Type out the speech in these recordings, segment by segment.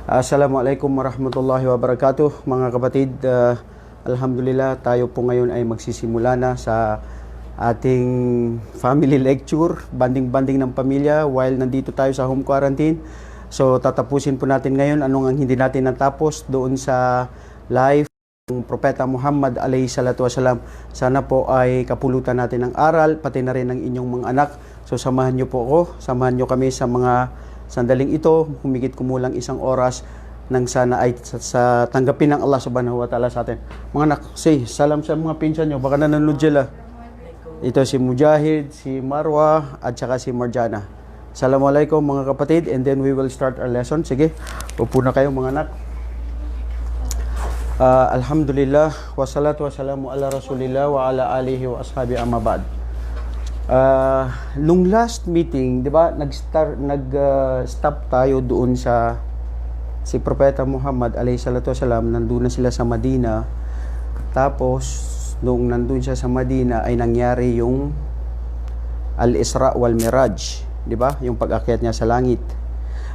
Assalamualaikum warahmatullahi wabarakatuh, mga kapatid. Alhamdulillah, tayo po ngayon ay magsisimula na sa ating family lecture, banding-banding ng pamilya while nandito tayo sa home quarantine. So tatapusin po natin ngayon anong ang hindi natin natapos doon sa live ng Propeta Muhammad alayhi salatu wasalam. Sana po ay kapulutan natin ng aral, pati na rin ng inyong mga anak. So samahan nyo po ako, samahan nyo kami sa mga sandaling ito, humigit kumulang isang oras nang sana ay sa tanggapin ng Allah subhanahu wa ta'ala sa atin. Mga anak, say salam sa mga pinsan nyo, baka nanonood sila. Ito si Mujahid, si Marwa, at saka si Marjana. Assalamualaikum mga kapatid, and then we will start our lesson. Sige, upo na kayo mga anak. Alhamdulillah, wassalatu wassalamu ala rasulillah wa ala alihi wa ashabi amma ba'd. Nung last meeting, 'di ba, nag-stop tayo doon sa si Propeta Muhammad alayhi salatu wasalam, nandoon na sila sa Madina. Tapos nung nandoon siya sa Madina ay nangyari yung Al-Isra wal Miraj, 'di ba? Yung pag-akyat niya sa langit.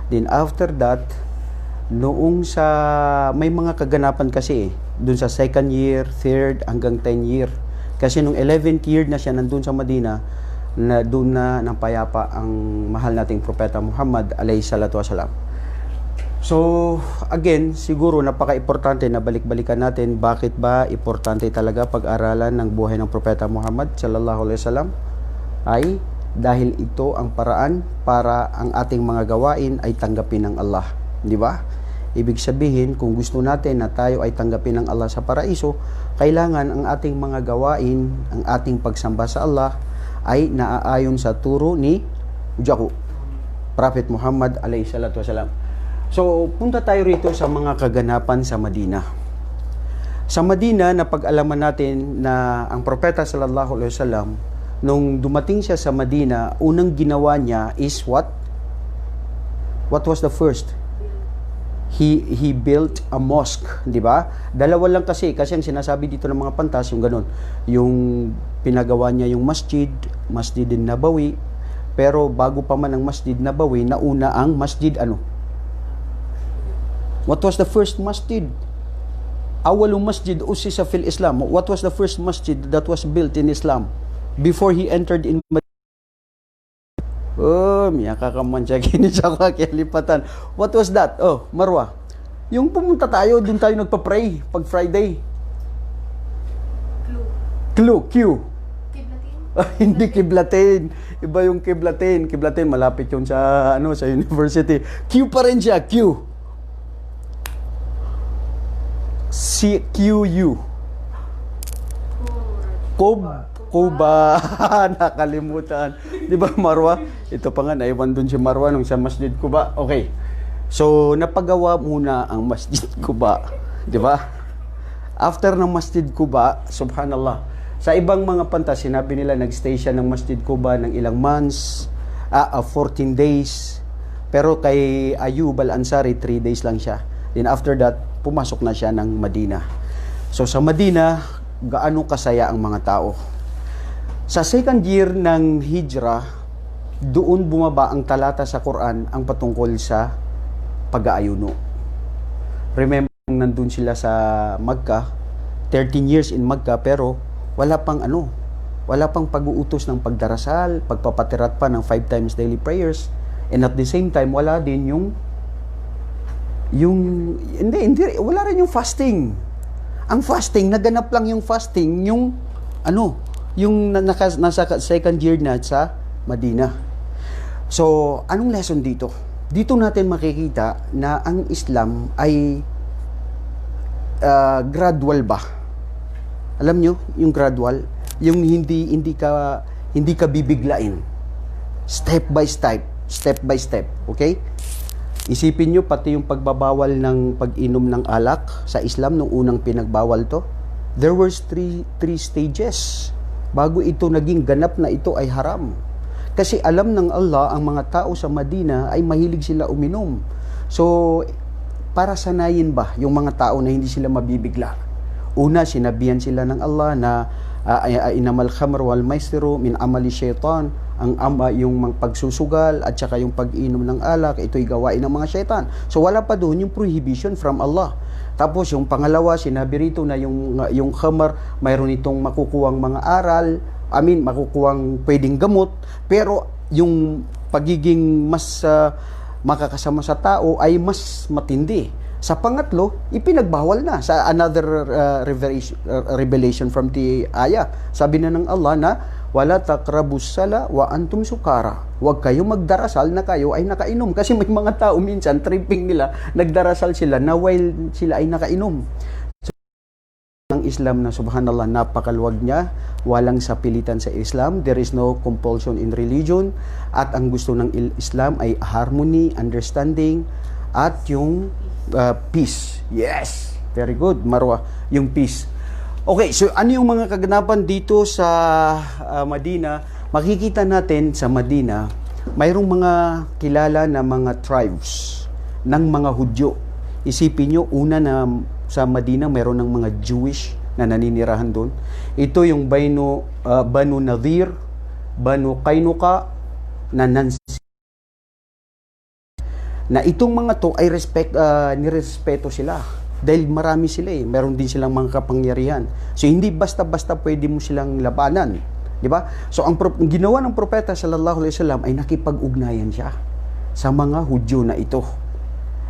Then after that, noong sa may mga kaganapan kasi doon sa second year, third hanggang 10 year. Kasi nung 11th year na siya nandun sa Madina, na doon na ng payapa ang mahal nating Propeta Muhammad alayhi salatu wasalam. So, again, siguro napaka-importante na balik-balikan natin bakit ba importante talaga pag-aralan ng buhay ng Propeta Muhammad sallallahu alaihi wasallam ay dahil ito ang paraan para ang ating mga gawain ay tanggapin ng Allah, di ba? Ibig sabihin, kung gusto natin na tayo ay tanggapin ng Allah sa paraiso, kailangan ang ating mga gawain, ang ating pagsamba sa Allah ay naaayon sa turo ni Prophet Muhammad alayhi salatu wasalam. So, punta tayo rito sa mga kaganapan sa Madina. Sa Madina, napag-alaman natin na ang Propeta sallallahu alaihi wasallam, nung dumating siya sa Madina, unang ginawa niya is what? What was the first? He built a mosque, di ba? Dalawa lang kasi ang sinasabi dito ng mga pantas yung ganun. Yung pinagawa niya yung Masjid Nabawi, pero bago pa man ang Masjid Nabawi, nauna ang Masjid ano? What was the first masjid? Awalong masjid usisa fil Islam. What was the first masjid that was built in Islam before he entered in Madina? Miyaka ka man siya kini siya kakilipatan. What was that? Oh, Marwa. Yung pumunta tayo, dun tayo nagpa-pray pag Friday. Q. Kiblatin? Hindi Kiblatin. Iba yung Kiblatin. Kiblatin, malapit yun sa, sa university. Q pa rin siya, Q. QU. Kuba. Nakalimutan. Di ba, Marwa? Ito pa nga, naiwan dun si Marwa nung sa Masjid Kuba. Okay. So, napagawa muna ang Masjid Kuba. Di ba? After ng Masjid Kuba, subhanallah, sa ibang mga pantas, sinabi nila, nag-stay siya ng Masjid Kuba ng ilang months, 14 days. Pero kay Ayub al-Ansari, 3 days lang siya. Then after that, pumasok na siya ng Madina. So, sa Madina, gaano kasaya ang mga tao. Sa second year ng Hijrah, doon bumaba ang talata sa Quran ang patungkol sa pag-aayuno. Remember, nandun sila sa Makkah, 13 years in Makkah, pero wala pang pag-uutos ng pagdarasal, pagpapatirat pa ng 5 times daily prayers, and at the same time, wala din wala rin yung fasting. Ang fasting, naganap lang yung fasting, yung nasa second year na sa Madina. So, anong lesson dito? Dito natin makikita na ang Islam ay gradual ba? Alam nyo, yung gradual, yung hindi ka bibiglain. Step by step, okay? Isipin nyo, pati yung pagbabawal ng pag-inom ng alak sa Islam, nung unang pinagbawal to, there were three stages bago ito naging ganap na ito ay haram. Kasi alam ng Allah, ang mga tao sa Madina ay mahilig sila uminom. So, para sanayin ba yung mga tao na hindi sila mabibigla? Una, sinabihan sila ng Allah na inamal khamr wal maisiru min amali syaitan. yung mga pagsusugal at saka yung pag-inom ng alak, ito'y gawain ng mga syaitan. So wala pa doon yung prohibition from Allah. Tapos yung pangalawa, sinabi rito na yung khamar, mayroon itong makukuwang mga aral, makukuwang pwedeng gamot, pero yung pagiging mas makakasama sa tao ay mas matindi. Sa pangatlo, ipinagbawal na sa another revelation from the ayah. Sabi na ng Allah na, wala taqrabus sala wa antum sukara. Huwag kayo magdarasal na kayo ay nakainom. Kasi may mga tao minsan, tripping nila, nagdarasal sila na while sila ay nakainom. So, ang Islam na subhanallah, napakaluwag niya. Walang sapilitan sa Islam. There is no compulsion in religion. At ang gusto ng Islam ay harmony, understanding, at yung peace. Yes! Very good, Marwa. Yung peace. Okay, so ano yung mga kaganapan dito sa Madina? Makikita natin sa Madina, mayroong mga kilala na mga tribes ng mga Hudyo. Isipin nyo, una na sa Madina, mayroon ng mga Jewish na naninirahan doon. Ito yung Banu Nadir, Banu Kainuka, na itong mga to ay nirespeto sila dahil marami sila meron din silang mga kapangyarihan, so hindi basta-basta pwede mo silang labanan, di ba? So ang ginawa ng propeta sallallahu alaihi wasallam ay nakipag-ugnayan siya sa mga Hudyo na ito,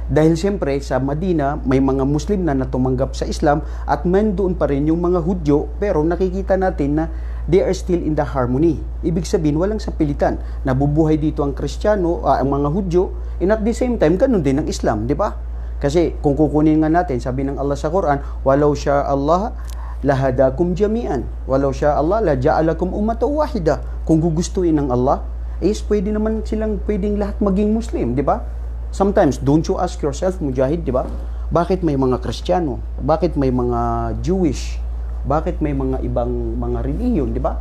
dahil siyempre sa Madina may mga Muslim na tumanggap sa Islam at doon pa rin yung mga Hudyo, pero nakikita natin na they are still in the harmony. Ibig sabihin, walang sapilitan. Nabubuhay dito ang Kristiyano, ang mga Hudyo, and at the same time, ganun din ang Islam, di ba? Kasi kung kukunin nga natin, sabi ng Allah sa Quran, walau sya Allah lahadakum jami'an, walau sya Allah la ja'alakum ummatan wahida. Kung gugustuhin ng Allah, pwede naman silang pwedeng lahat maging Muslim, di ba? Sometimes, don't you ask yourself, Mujahid, di ba? Bakit may mga Kristiyano? Bakit may mga Jewish? Bakit may mga ibang mga relihiyon, di ba?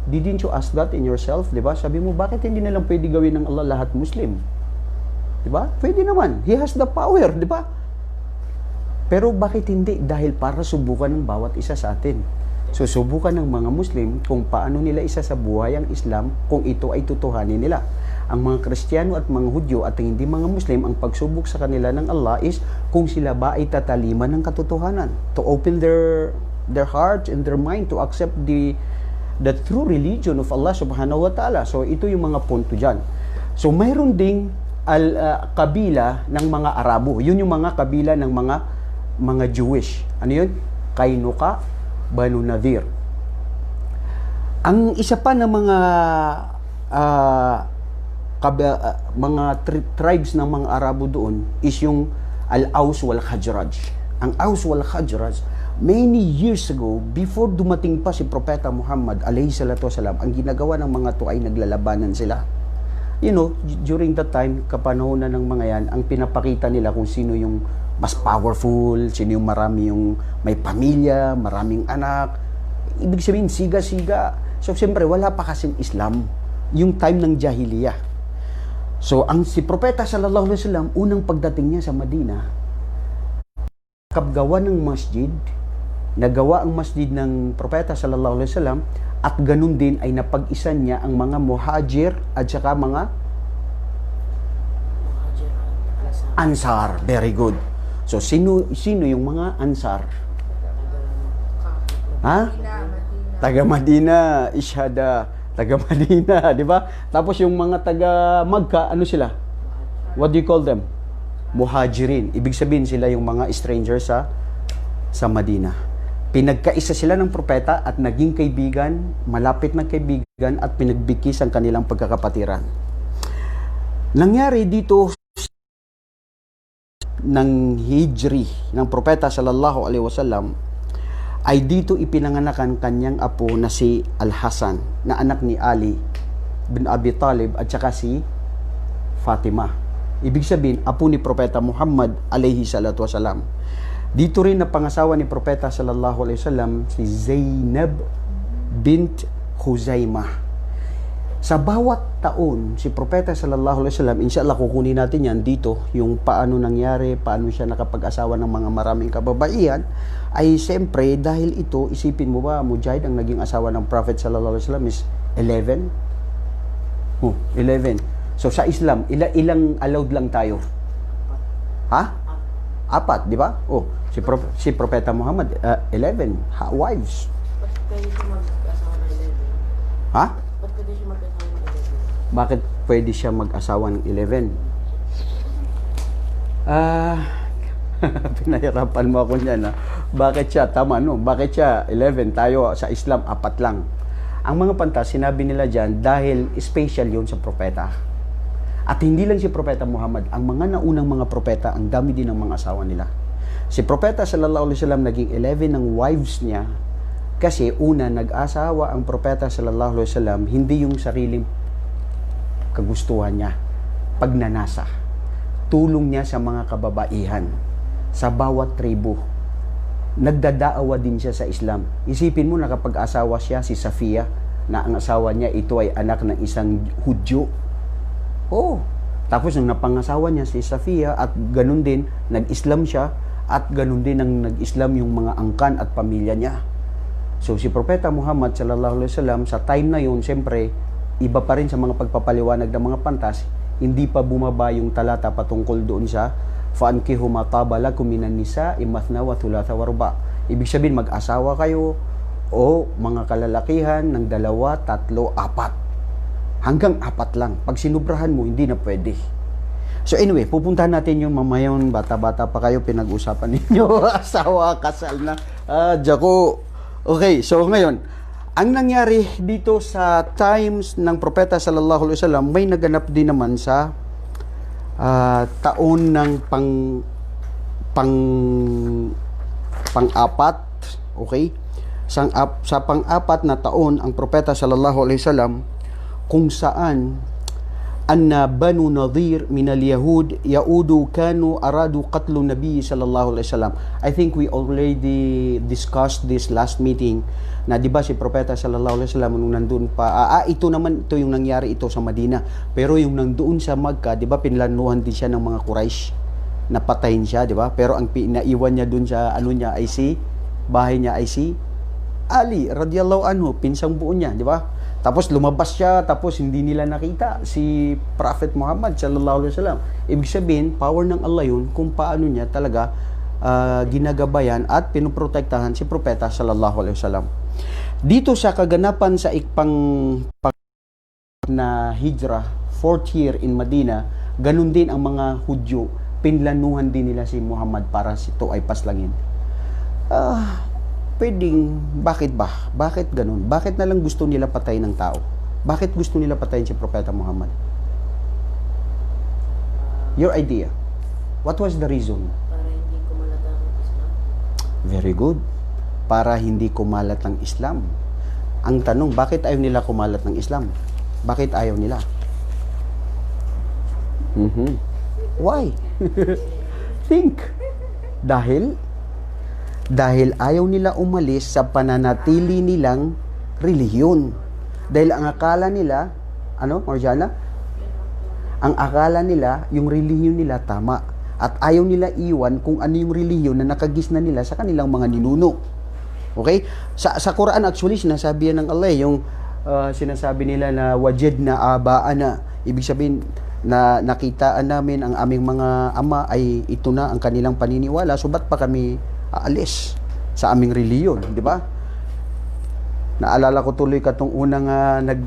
Didn't you ask that in yourself, di ba? Sabi mo, bakit hindi na lang pwede gawin ng Allah lahat Muslim? Di ba? Pwede naman. He has the power, di ba? Pero bakit hindi? Dahil para subukan ng bawat isa sa atin. Susubukan ng mga Muslim kung paano nila isa sa buhay ang Islam kung ito ay tutuhanin nila. Ang mga Kristiyano at mga Hudyo at hindi mga Muslim, ang pagsubok sa kanila ng Allah is kung sila ba ay tataliman ng katotohanan. To open their heart and their mind to accept the true religion of Allah subhanahu wa ta'ala. So ito yung mga punto dyan. So mayroon ding kabila ng mga Arabo. Yun yung mga kabila ng mga Jewish. Ano yun? Kainuka, Banu Nadir. Ang isa pa ng mga tribes ng mga Arabo doon is yung Al-Aus wal Khajraj. Ang Aus wal Khajraj, many years ago, before dumating pa si Propeta Muhammad alayhi salatu wasalam, ang ginagawa ng mga to ay naglalabanan sila. You know, during that time, kapanahon na ng mga yan, ang pinapakita nila kung sino yung mas powerful, sino yung marami yung may pamilya, maraming anak. Ibig sabihin, siga-siga. So, siyempre, wala pa kasing Islam. Yung time ng Jahiliyah. So, si Propeta sallallahu alaihi wasallam, unang pagdating niya sa Madina, kapgawa ng masjid, nagawa ang masjid ng Propeta sallallahu alaihi wasallam, at ganun din ay napag-isan niya ang mga muhajir at saka mga ansar. Very good. So, sino yung mga ansar? Ha? Taga Madina, Ishada, taga Madina, di ba? Tapos yung mga taga Magka, ano sila? What do you call them? Muhajirin. Ibig sabihin sila yung mga strangers sa Madina. Pinagkaisa sila ng propeta at naging kaibigan, malapit na kaibigan at pinagbigkis ang kanilang pagkakapatiran. Nangyari dito ng Hijri ng propeta sallallahu alaihi wasallam ay dito ipinanganakan kanyang apo na si Al-Hasan, na anak ni Ali bin Abi Talib at saka si Fatima. Ibig sabihin, apo ni Propeta Muhammad alayhi salatu wasalam. Dito rin na pangasawa ni Propeta sallallahu alaihi wasallam si Zainab bint Khuzaimah. Sa bawat taon, si Propeta sallallahu alaihi wasallam, inshallah kukunin natin yan dito, yung paano nangyari, paano siya nakapag-asawa ng mga maraming kababaihan, ay siyempre dahil ito, isipin mo ba, Mujahid, ang naging asawa ng Prophet sallallahu alaihi wasallam is 11? Oh, 11. So sa Islam, ilang allowed lang tayo? Ha? Apat, di ba? Oh, si Propeta Muhammad, 11 wives. Ba't pwede siya mag-asawa ng 11? Ha? Ba't pwede siya mag-asawa ng 11? Bakit pwede siya mag-asawa ng 11? Pinahirapan mo ako niyan, ha? Bakit siya, tama no? Bakit siya 11? Tayo sa Islam, apat lang. Ang mga pantas, sinabi nila dyan, dahil special yun sa propeta. At hindi lang si Propeta Muhammad, ang mga naunang mga propeta, ang dami din ng mga asawa nila. Si Propeta sallallahu alaihi wasallam naging 11 ng wives niya kasi una, nag-asawa ang Propeta sallallahu alaihi wasallam, hindi yung sariling kagustuhan niya, pagnanasa. Tulong niya sa mga kababaihan, sa bawat tribu. Nagdadaawa din siya sa Islam. Isipin mo, nakapag-asawa siya si Safia, na ang asawa niya ito ay anak ng isang Hudyo. Oh, tapos nung napangasawa niya si Safia at ganun din, nag-Islam siya at ganun din ang nag-Islam yung mga angkan at pamilya niya. So si Propeta Muhammad sallallahu alaihi wasallam sa time na yun, siyempre, iba pa rin sa mga pagpapaliwanag ng mga pantas, hindi pa bumaba yung talata patungkol doon sa فَأَنْكِهُ مَا طَابَ لَكُمْ مِنَ النِّسَاءِ مَثْنَى وَثُلَاثَ وَرُبَاعَ. Ibig sabihin, mag-asawa kayo o mga kalalakihan ng 2, 3, 4. Hanggang 4 lang. Pag sinubrahan mo, hindi na pwede. So anyway, pupuntahan natin yung mamayon, bata-bata pa kayo, pinag-usapan ninyo, asawa, kasal na. Jako. Okay, so ngayon, ang nangyari dito sa times ng Propeta sallallahu alaihi wasallam, may naganap din naman sa taon ng pang-apat, okay? Sa pang-apat na taon ang Propeta sallallahu alaihi wasallam, kung saan anna Banu Nadir min al-Yahud yaudu kanu aradu qatlu Nabi sallallahu alaihi wasallam. I think we already discussed this last meeting na, di ba, si Propeta sallallahu alaihi wasallam nung nandun pa, ito yung nangyari ito sa Madina, pero yung nandoon sa Makkah, di ba, pinlanuhan din siya ng mga Quraysh, napatayin siya, di ba, pero ang pinaiwan niya dun sa bahay niya ay si Ali radiyallahu anhu, pinsang buo niya, di ba? Tapos lumabas siya, tapos hindi nila nakita si Prophet Muhammad sallallahu alaihi wasallam. Ibig sabihin, power ng Allah yun kung paano niya talaga ginagabayan at pinoprotektahan si Propeta sallallahu alaihi wasallam. Dito sa kaganapan sa na hijrah, 4th year in Medina, ganun din ang mga Hudyo, pinlanuhan din nila si Muhammad para ito ay paslangin. Bakit ba? Bakit ganun? Bakit na lang gusto nila patayin ng tao? Bakit gusto nila patayin si Propeta Muhammad? Your idea. What was the reason? Para hindi kumalat ang Islam. Very good. Para hindi kumalat ang Islam. Ang tanong, bakit ayaw nila kumalat ng Islam? Bakit ayaw nila? Why? Think. Dahil ayaw nila umalis sa pananatili nilang relihiyon. Dahil ang akala nila, Marjana? Ang akala nila, yung relihiyon nila tama. At ayaw nila iwan kung ano yung relihiyon na nakagisna nila sa kanilang mga ninuno. Okay? Sa Quran actually, sinasabi yan ng Allah, yung sinasabi nila na wajadna abaana. Ibig sabihin, na nakitaan namin ang aming mga ama ay ito na ang kanilang paniniwala, so ba't pa kami aalis sa aming reliyon, di ba? Naalala ko tuloy katong unang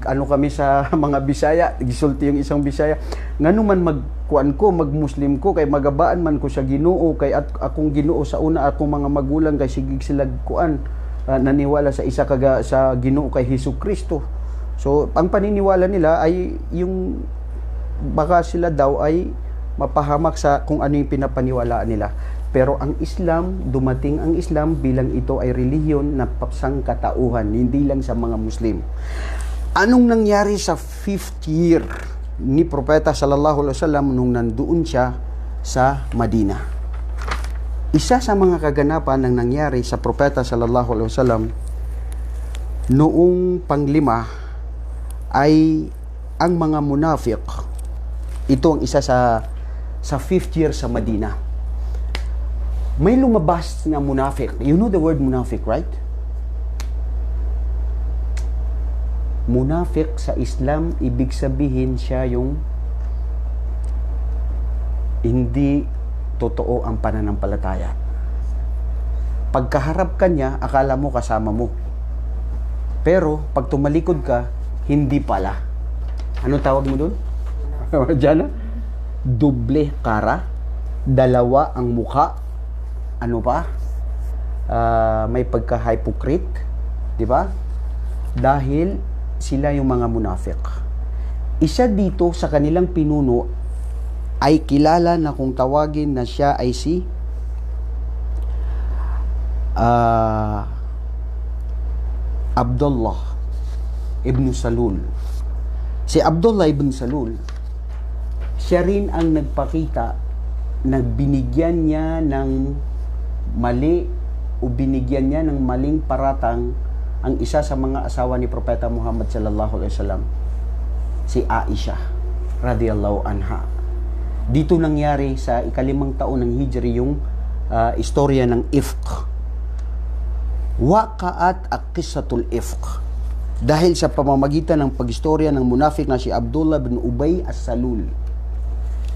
kami sa mga Bisaya, gisulti yung isang Bisaya, ngano man mag-Muslim ko, kay magabaan man ko sa Ginoo, kay akong Ginoo sa una, akong mga magulang kay sigig sila naniwala sa isa sa Ginoo kay Hesukristo. So ang paniniwala nila ay yung baka sila daw ay mapahamak sa kung ano yung pinapaniwalaan nila. Pero ang Islam, dumating ang Islam bilang ito ay relihiyon na sangkatauhan, hindi lang sa mga Muslim. Anong nangyari sa 5th year ni Propeta sallallahu alaihi wasallam nung nandoon siya sa Madina? Isa sa mga kaganapan ng nangyari sa Propeta sallallahu alaihi wasallam noong panglima ay ang mga munafiq. Ito ang isa sa 5th year sa Madina. May lumabas na munafiq. You know the word munafiq, right? Munafik sa Islam, ibig sabihin siya yung hindi totoo ang pananampalataya. Pagkaharap ka niya, akala mo kasama mo. Pero, pag tumalikod ka, hindi pala. Ano tawag mo doon? Diyan na? Doble kara. Dalawa ang mukha. Ano pa? May pagka-hypocrite. Di ba? Dahil sila yung mga munafik. Isa dito sa kanilang pinuno ay kilala na kung tawagin na siya ay si Abdullah ibn Salul. Si Abdullah ibn Salul, siya rin ang nagpakita na binigyan niya ng mali o binigyan niya ng maling paratang ang isa sa mga asawa ni Propeta Muhammad sallallahu alaihi wasallam, si Aisha radhiyallahu anha. Dito nangyari sa ikalimang taon ng Hijri yung istorya ng Ifk. Waqa'at aqissatul Ifk. Dahil sa pamamagitan ng pag-istorya ng munafik na si Abdullah bin Ubay as-Salul.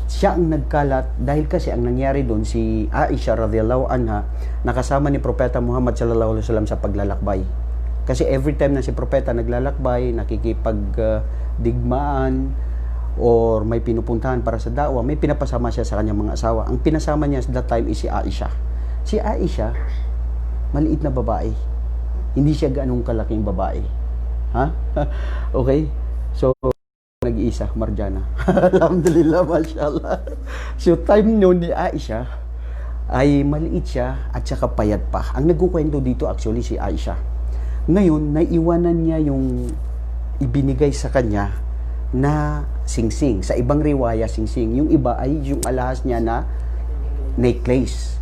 Siya ang nagkalat dahil kasi ang nangyari doon si Aisha radhiyallahu anha nakasama ni Propeta Muhammad sallallahu alaihi wasallam sa paglalakbay. Kasi every time na si Propeta naglalakbay, nakikipagdigmaan or may pinupuntahan para sa da'wa, may pinapasama siya sa kanyang mga asawa. Ang pinasama niya at that time is si Aisha. Si Aisha, maliit na babae. Hindi siya ganong kalaking babae. Ha? Okay? So, nag-iisa, Marjana. Alhamdulillah, mashallah. So, time noon ni Aisha, ay maliit siya at saka payat pa. Ang nagkukwento dito actually si Aisha. Ngayon, naiwanan niya yung ibinigay sa kanya na singsing. Sa ibang riwaya, singsing. Yung iba ay yung alahas niya na necklace.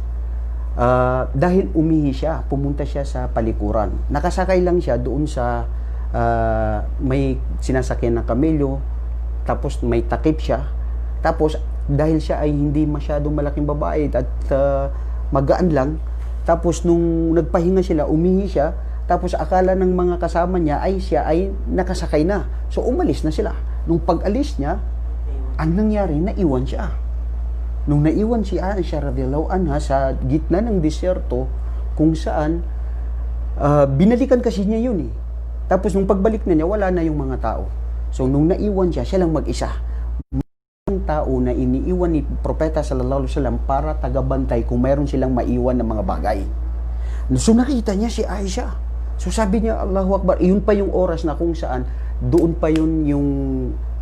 Dahil umihi siya, pumunta siya sa palikuran. Nakasakay lang siya doon sa may sinasakyan ng kamelyo, tapos may takip siya. Tapos, dahil siya ay hindi masyadong malaking babae at magaan lang, tapos nung nagpahinga sila, umihi siya, tapos akala ng mga kasama niya ay siya ay nakasakay na. So umalis na sila. Nung pag-alis niya, ang nangyari, naiwan siya. Nung naiwan si Aisha radhiyallahu anha sa gitna ng disyerto, kung saan binalikan kasi niya yun eh. Tapos nung pagbalik na niya, wala na yung mga tao. So nung naiwan siya, siya lang mag-isa. Mga tao na iniiwan ni Propeta sallallahu alaihi wasallam para tagabantay kung mayroon silang maiwan na mga bagay. So nakita niya si Aisha. So sabi niya, Allahu Akbar, iyon pa yung oras na kung saan doon pa yun yung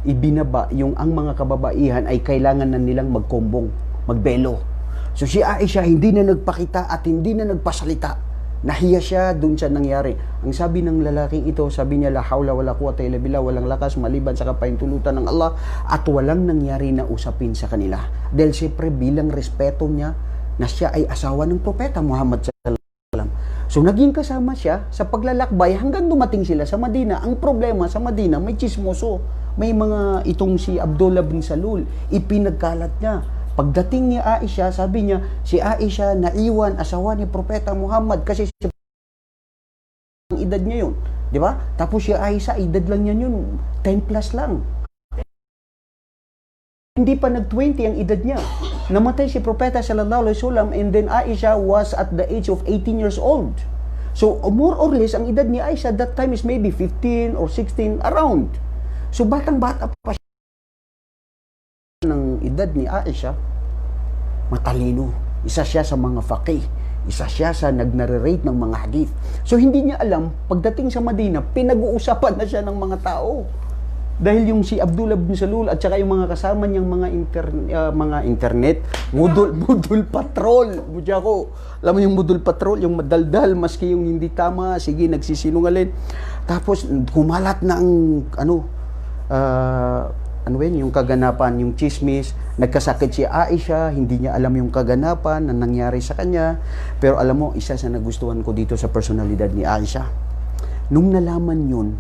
ibinaba, yung ang mga kababaihan ay kailangan na nilang magkombong, magbelo. So si Aisha hindi na nagpakita at hindi na nagpasalita. Nahiya siya doon sa nangyari. Ang sabi ng lalaking ito, sabi niya, la hawla wala quwwata illa billah, walang lakas maliban sa kapahintulutan ng Allah at walang nangyari na usapin sa kanila. Dahil siyempre bilang respeto niya na siya ay asawa ng Propeta Muhammad sallallahu alaihi wasallam. So naging kasama siya sa paglalakbay hanggang dumating sila sa Madina. Ang problema sa Madina, may chismoso. May mga itong si Abdullah bin Salul, ipinagkalat niya. Pagdating ni Aisha, sabi niya, si Aisha naiwan, asawa ni Propeta Muhammad kasi ang edad niya yun. Di ba? Tapos si Aisha, edad lang niya yun, 10 plus lang. Hindi pa nag-20 ang edad niya. Namatay si Propeta sallallahu alaihi wasallam and then Aisha was at the age of 18 years old. So more or less ang edad ni Aisha that time is maybe 15 or 16 around. So batang-bata pa siya ng edad ni Aisha. Matalino. Isa siya sa mga faqih. Isa siya sa nagnare-rate ng mga hadith. So hindi niya alam, pagdating sa Madina, pinag-uusapan na siya ng mga tao. Dahil yung si Abdullah bin Salul at saka yung mga kasama niyang mga internet, Moodle Patrol. Mudya ko, alam mo yung Moodle Patrol, yung madaldal, maski yung hindi tama, sige, nagsisinungaling. Tapos, kumalat na ang, yung kaganapan, yung chismis, nagkasakit si Aisha, hindi niya alam yung kaganapan na nangyari sa kanya. Pero alam mo, isa sa nagustuhan ko dito sa personalidad ni Aisha. Nung nalaman yun,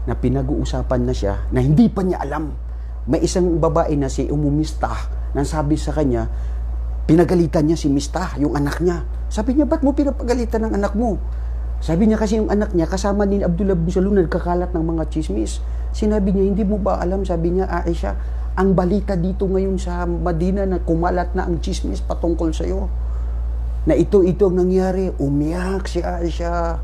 na pinag-uusapan na siya, na hindi pa niya alam. May isang babae na si Mistah, na sabi sa kanya, pinagalitan niya si Mistah, yung anak niya. Sabi niya, ba't mo pinapagalitan ng anak mo? Sabi niya kasi yung anak niya, kasama din Abdullah bin Salul, nagkakalat ng mga chismis. Sinabi niya, hindi mo ba alam, sabi niya, Aisha, ang balita dito ngayon sa Madina na kumalat na ang chismis patungkol sa'yo. Na ito ang nangyari. Umiyak si Aisha.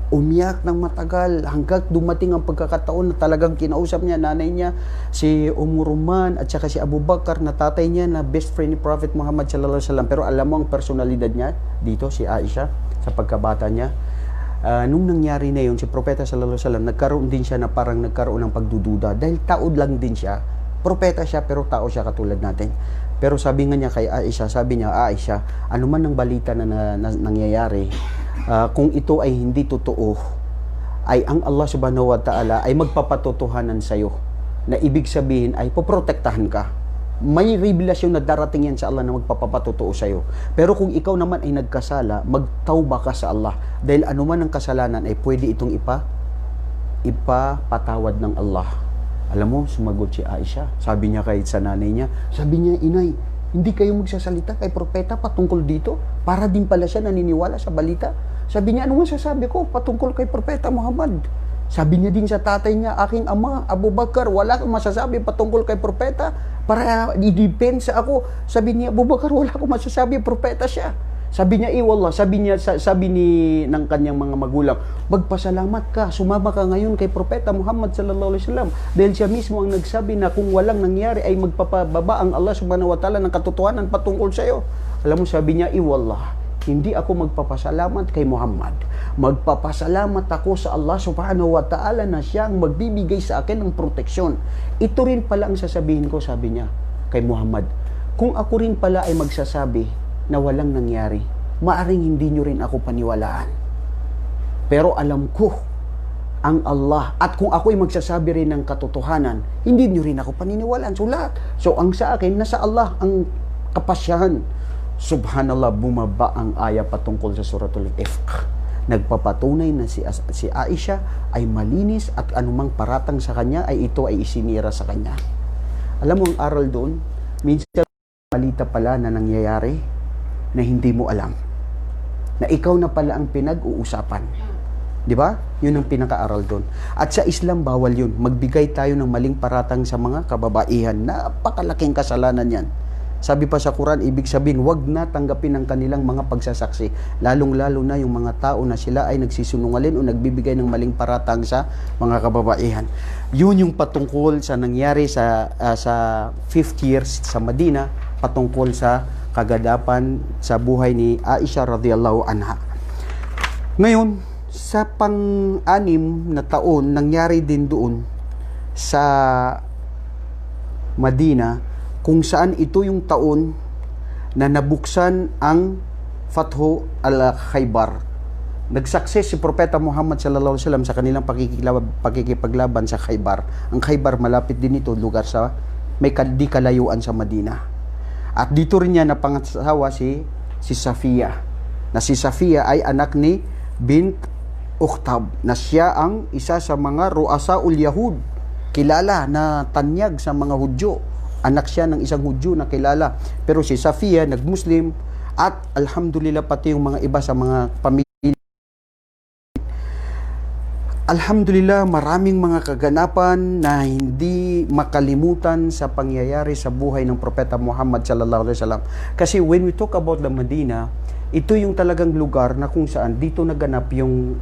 Umiyak ng matagal hanggang dumating ang pagkakataon na talagang kinausap niya, nanay niya, si Umuruman at saka si Abu Bakar na tatay niya na best friend ni Prophet Muhammad sallallahu alaihi wasallam. Pero alam mo ang personalidad niya dito, si Aisha, sa pagkabata niya. Nung nangyari na yun, si Propeta sallallahu alaihi wasallam, nagkaroon din siya na parang nagkaroon ng pagdududa. Dahil taod lang din siya. Propeta siya, pero tao siya katulad natin. Pero sabi nga niya kay Aisha, sabi niya, Aisha, ano man ang balita na nangyayari, kung ito ay hindi totoo, ay ang Allah subhanahu wa ta'ala ay magpapatotohanan sa'yo. Na ibig sabihin ay poprotektahan ka. May revelasyon na darating yan sa Allah na magpapatotoo sa'yo. Pero kung ikaw naman ay nagkasala, magtawba ka sa Allah. Dahil anuman ang kasalanan ay pwede itong ipapatawad ng Allah. Alam mo, sumagot si Aisha. Sabi niya kahit sa nanay niya, sabi niya, inay, hindi kayo magsasalita kay propeta patungkol dito? Para din pala siya naniniwala sa balita. Sabi niya, ano masasabi ko patungkol kay propeta Muhammad? Sabi niya din sa tatay niya, aking ama, Abu Bakar, wala kang masasabi patungkol kay propeta para i-depensa ako. Sabi niya, Abu Bakar, wala akong masasabi, propeta siya. Sabi niya, wallah, sabi ng kanyang mga magulang, magpasalamat ka, sumama ka ngayon kay propeta Muhammad sallallahu alaihi wasallam. Dahil siya mismo ang nagsabi na kung walang nangyari ay magpapababa ang Allah subhanahu wa ta'ala ng katotohanan patungkol sa iyo. Alam mo, sabi niya, wallah, hindi ako magpapasalamat kay Muhammad. Magpapasalamat ako sa Allah subhanahu wa ta'ala na siya ang magbibigay sa akin ng proteksyon. Ito rin pala ang sasabihin ko, sabi niya, kay Muhammad. Kung ako rin pala ay magsasabi na walang nangyari, maaring hindi nyo rin ako paniwalaan. Pero alam ko, ang Allah, at kung ako ay magsasabi rin ng katotohanan, hindi nyo rin ako paniniwalaan. So lahat. So ang sa akin, nasa Allah ang kapasyahan. Subhanallah, bumaba ang aya patungkol sa suratul Ifk. Nagpapatunay na si Aisha ay malinis at anumang paratang sa kanya ay ito ay isinira sa kanya. Alam mo ang aral doon, minsan balita pala na nangyayari na hindi mo alam. Na ikaw na pala ang pinag-uusapan. Di ba? Yun ang pinaka-aral doon. At sa Islam, bawal yun. Magbigay tayo ng maling paratang sa mga kababaihan. Napakalaking kasalanan yan. Sabi pa sa Quran, ibig sabihin, wag na tanggapin ang kanilang mga pagsasaksi. Lalong-lalo na yung mga tao na sila ay nagsisinungaling o nagbibigay ng maling paratang sa mga kababaihan. Yun yung patungkol sa nangyari sa 5th year sa Madina, patungkol sa kagadapan sa buhay ni Aisha radhiyallahu anha. Ngayon, sa pang-6 na taon, nangyari din doon sa Madina, kung saan ito yung taon na nabuksan ang Fathu al-Khaybar. Nag-success si Propeta Muhammad sallallahu alaihi wasallam sa kanilang pakikipaglaban sa Khaybar. Ang Khaybar, malapit din ito, lugar sa may di kalayuan sa Madina. At dito rin niya napangasawa si Safiya. Na si Safiya ay anak ni bint Ukhtab, na siya ang isa sa mga ru'asaul Yahud, kilala na tanyag sa mga Hudyo. Anak siya ng isang Hudyo na kilala. Pero si Safiya, nag-Muslim, at alhamdulillah pati yung mga iba sa mga pamilya. Alhamdulillah, maraming mga kaganapan na hindi makalimutan sa pangyayari sa buhay ng Propeta Muhammad sallallahu alaihi wasallam. Kasi when we talk about the Medina, ito yung talagang lugar na kung saan dito naganap yung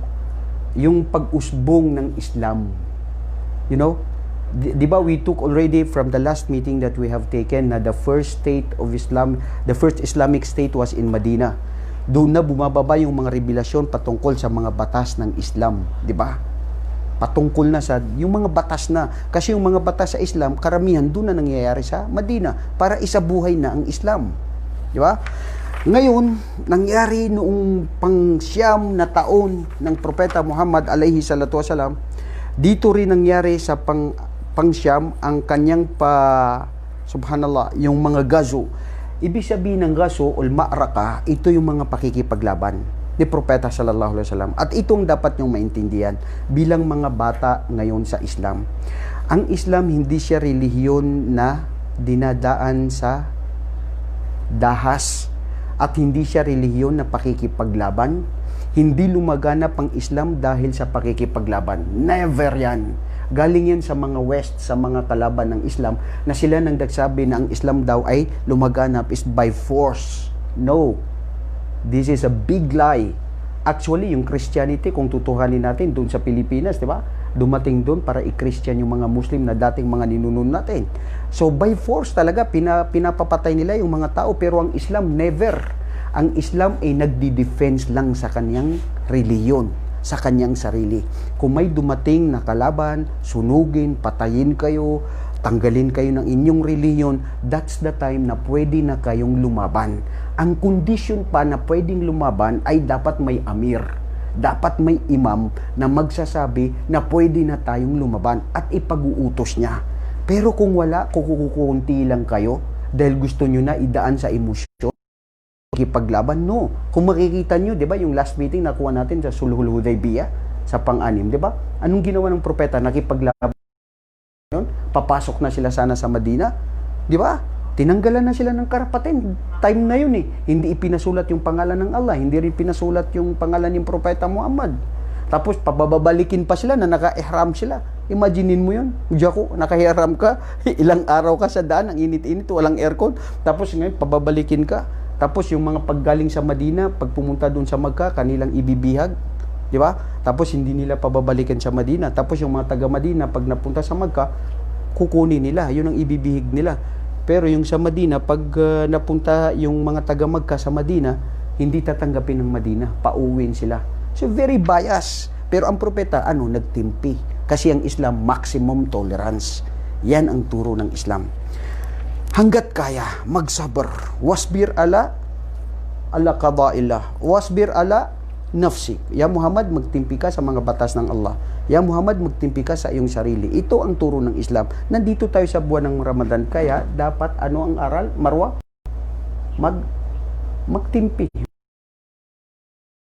pag-usbong ng Islam. You know? Di ba we took already from the last meeting that we have taken na the first state of Islam, the first Islamic state was in Medina. Doon na bumababa yung mga revelasyon patungkol sa mga batas ng Islam, di ba? Patungkol na sa yung mga batas na, kasi yung mga batas sa Islam karamihan doon na nangyayari sa Medina para isabuhay na ang Islam, di ba? Ngayon, nangyari noong pang-9 na taon ng Propeta Muhammad alaihi salatu wasalam, dito rin nangyari sa pang-9 ang kanyang subhanallah, yung mga gazo. Ibig sabihin ng gazo o ma'raka, ito yung mga pakikipaglaban ni Propeta sallallahu alaihi wasallam. At itong dapat nyong maintindihan bilang mga bata ngayon sa Islam. Ang Islam hindi siya relihiyon na dinadaan sa dahas at hindi siya relihiyon na pakikipaglaban. Hindi lumaganap ang Islam dahil sa pakikipaglaban. Never yan. Galing yan sa mga West, sa mga kalaban ng Islam, na sila nang nagsabi na ang Islam daw ay lumaganap is by force. No. This is a big lie. Actually, yung Christianity, kung tutuhanin natin doon sa Pilipinas, di ba? Dumating doon para i-Christian yung mga Muslim na dating mga ninunon natin. So, by force talaga, pinapapatay nila yung mga tao. Pero ang Islam, never. Ang Islam ay nagdi-defense lang sa kanyang reliyon, sa kanyang sarili. Kung may dumating na kalaban, sunugin, patayin kayo, tanggalin kayo ng inyong reliyon, that's the time na pwede na kayong lumaban. Ang condition pa na pwedeng lumaban ay dapat may amir. Dapat may imam na magsasabi na pwede na tayong lumaban at ipag-uutos niya. Pero kung wala, kukunti lang kayo dahil gusto nyo na idaan sa emosyon, makipaglaban, no. Kung makikita nyo, di ba, yung last meeting nakuha natin sa Sulhul Hudaybiyah, sa pang-anim, di ba? Anong ginawa ng propeta? Nakipaglaban yun? Papasok na sila sana sa Madina, di ba? Tinanggalan na sila ng karapatan. Time na yun eh. Hindi ipinasulat yung pangalan ng Allah, hindi rin pinasulat yung pangalan ng propeta Muhammad. Tapos pababalikin pa sila na naka-ihram sila. Imaginin mo yun, Jaco, naka-ihram ka, ilang araw ka sa daan, ang init-init, walang aircon. Tapos ngayon, pababalikin ka. Tapos yung mga paggaling sa Madina, pag pumunta doon sa Makkah, kanilang ibibihag. Di ba? Tapos hindi nila pababalikan sa Madina. Tapos yung mga taga Madina, pag napunta sa Makkah, kukunin nila. Yun ang ibibihig nila. Pero yung sa Madina, pag napunta yung mga taga Makkah sa Madina, hindi tatanggapin ng Madina. Pauwin sila. So very biased. Pero ang propeta, nagtimpi. Kasi ang Islam, maximum tolerance. Yan ang turo ng Islam. Hanggat kaya, magsabar. Wasbir ala qada'illah. Wasbir ala nafsik. Ya Muhammad, magtimpi ka sa mga batas ng Allah. Ya Muhammad, magtimpi ka sa iyong sarili. Ito ang turo ng Islam. Nandito tayo sa buwan ng Ramadan. Kaya, dapat ang aral? Marwa? Magtimpi.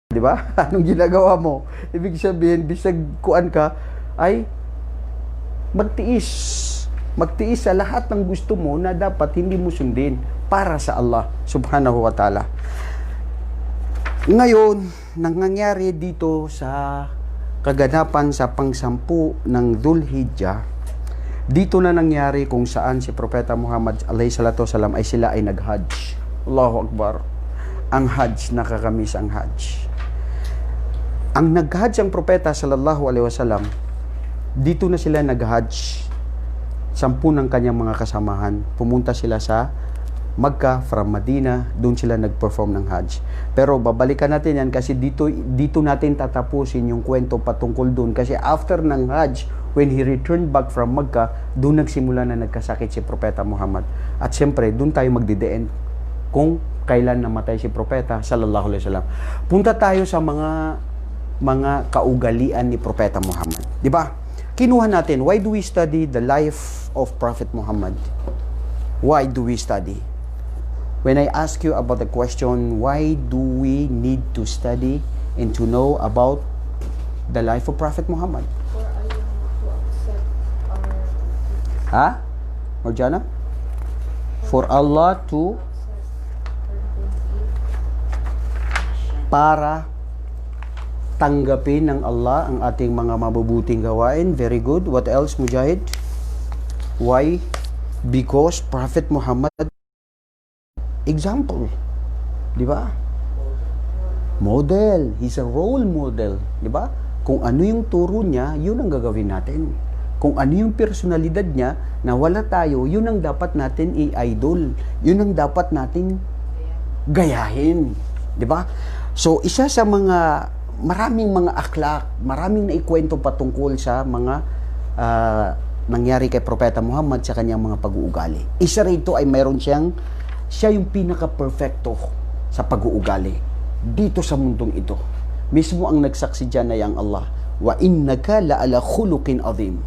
Di ba? Anong ginagawa mo? Ibig sabihin, bisag kuan ka, ay magtiis. Magtiis sa lahat ng gusto mo na dapat hindi mo sundin para sa Allah subhanahu wa ta'ala. Ngayon, nangyayari dito sa kaganapan sa pang-sampu ng Dhul-Hijjah, dito na nangyari kung saan si Propeta Muhammad alayhi salatu wasalam ay sila ay nag-Hajj. Allahu Akbar. Ang Hajj, nakakamiss ang Hajj. Ang nag-Hajj ang Propeta sallallahu alaihi wasallam, dito na sila nag-Hajj. 10 ng kanyang mga kasamahan. Pumunta sila sa Makkah from Madina, doon sila nag-perform ng Hajj. Pero babalikan natin yan kasi dito natin tatapusin yung kwento patungkol doon. Kasi after ng Hajj, when he returned back from Makkah, doon nagsimula na nagkasakit si Propeta Muhammad. At siyempre, doon tayo magdideen kung kailan namatay si Propeta sallallahu alaihi wasallam. Punta tayo sa mga kaugalian ni Propeta Muhammad. Di ba? Kinuha natin, why do we study the life of Prophet Muhammad? Why do we study? When I ask you about the question, why do we need to study and to know about the life of Prophet Muhammad? For ayaw to accept our Ha? Marjana? For Allah to para tanggapin ng Allah ang ating mga mabubuting gawain. Very good. What else, Mujahid? Why? Because Prophet Muhammad example. Di ba? Model. He's a role model. Di ba? Kung ano yung turo niya, yun ang gagawin natin. Kung ano yung personalidad niya, na wala tayo, yun ang dapat natin i-idol. Yun ang dapat natin gayahin. Di ba? So, isa sa maraming mga akhlak, maraming naikwento patungkol sa mga nangyari kay Propeta Muhammad sa kanyang mga pag-uugali. Isa rito ay mayroon siya yung pinaka-perfecto sa pag-uugali dito sa mundong ito. Mismo ang nagsaksi dyan ay ang Allah. Wa innaka la'ala khuluqin azim.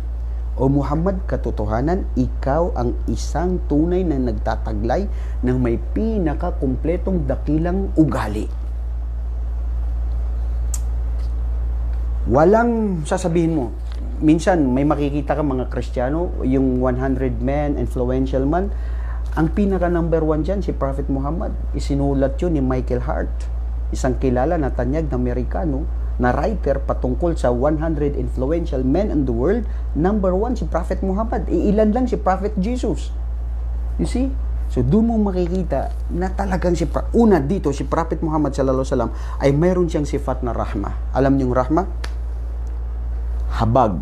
O Muhammad, katotohanan, ikaw ang isang tunay na nagtataglay ng may pinaka-kumpletong dakilang ugali. Walang sasabihin mo. Minsan, may makikita ka mga Kristiyano, yung 100 men, influential man, Ang pinaka number 1 dyan, si Prophet Muhammad. Isinulat yun ni Michael Hart, isang kilala na tanyag na Amerikano, na writer patungkol sa 100 influential men in the world. Number 1 si Prophet Muhammad. Iilan lang si Prophet Jesus. You see? So doon mo makikita na talagang una dito si Prophet Muhammad sallallahu alaihi wasallam ay mayroon siyang sifat na rahma. Alam niyo yung rahma? Habag.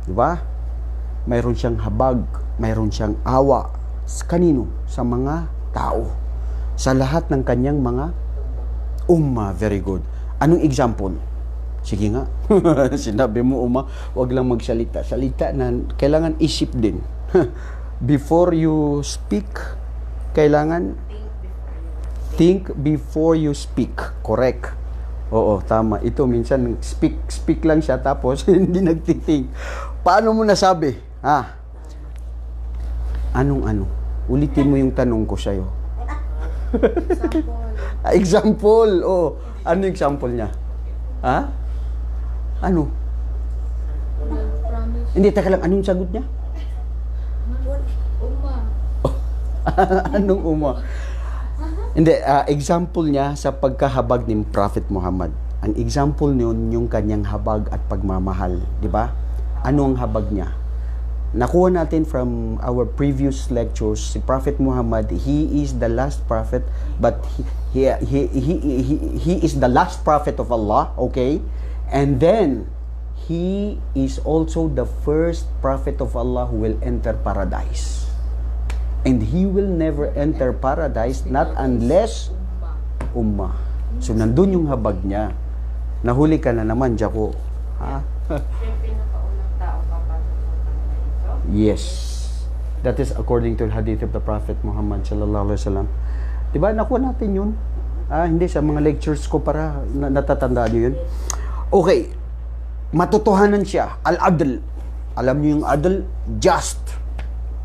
Di ba? Mayroon siyang habag, mayroon siyang awa. Kanino? Sa mga tao. Sa lahat ng kanyang mga umma. Very good. Anong example? Sige nga. Sinabi mo, wag lang magsalita. Salita na kailangan isip din. Before you speak, kailangan think before you speak. Correct. Oo, tama. Ito minsan speak lang siya tapos hindi nagtithink. Paano mo nasabi? Anong? Ulitin mo yung tanong ko sa'yo. Example. Example. Oh, ano yung example niya? Ano? Promise. Hindi, teka lang. Anong sagot niya? Uma. Anong uma? Hindi, example niya sa pagkahabag ni Prophet Muhammad. Ang example niyon yung kanyang habag at pagmamahal, di ba? Ano ang habag niya? Nakuha natin from our previous lectures, si Prophet Muhammad, he is the last prophet, but he is the last prophet of Allah, okay? And then he is also the first prophet of Allah who will enter paradise. And he will never enter paradise not unless ummah. So nandun yung habag niya. Nahuli ka na naman, Jaco. Ha? Yung pinakaunang tao papasok sa kanya ito? Yes. That is according to the hadith of the Prophet Muhammad sallallahu alaihi wasallam. 'Di ba? Nakuha natin 'yun. Hindi sa mga lectures ko para natatandaan niyo 'yun. Okay. Matotohanan siya, al-adl. Alam niyo yung adl, just.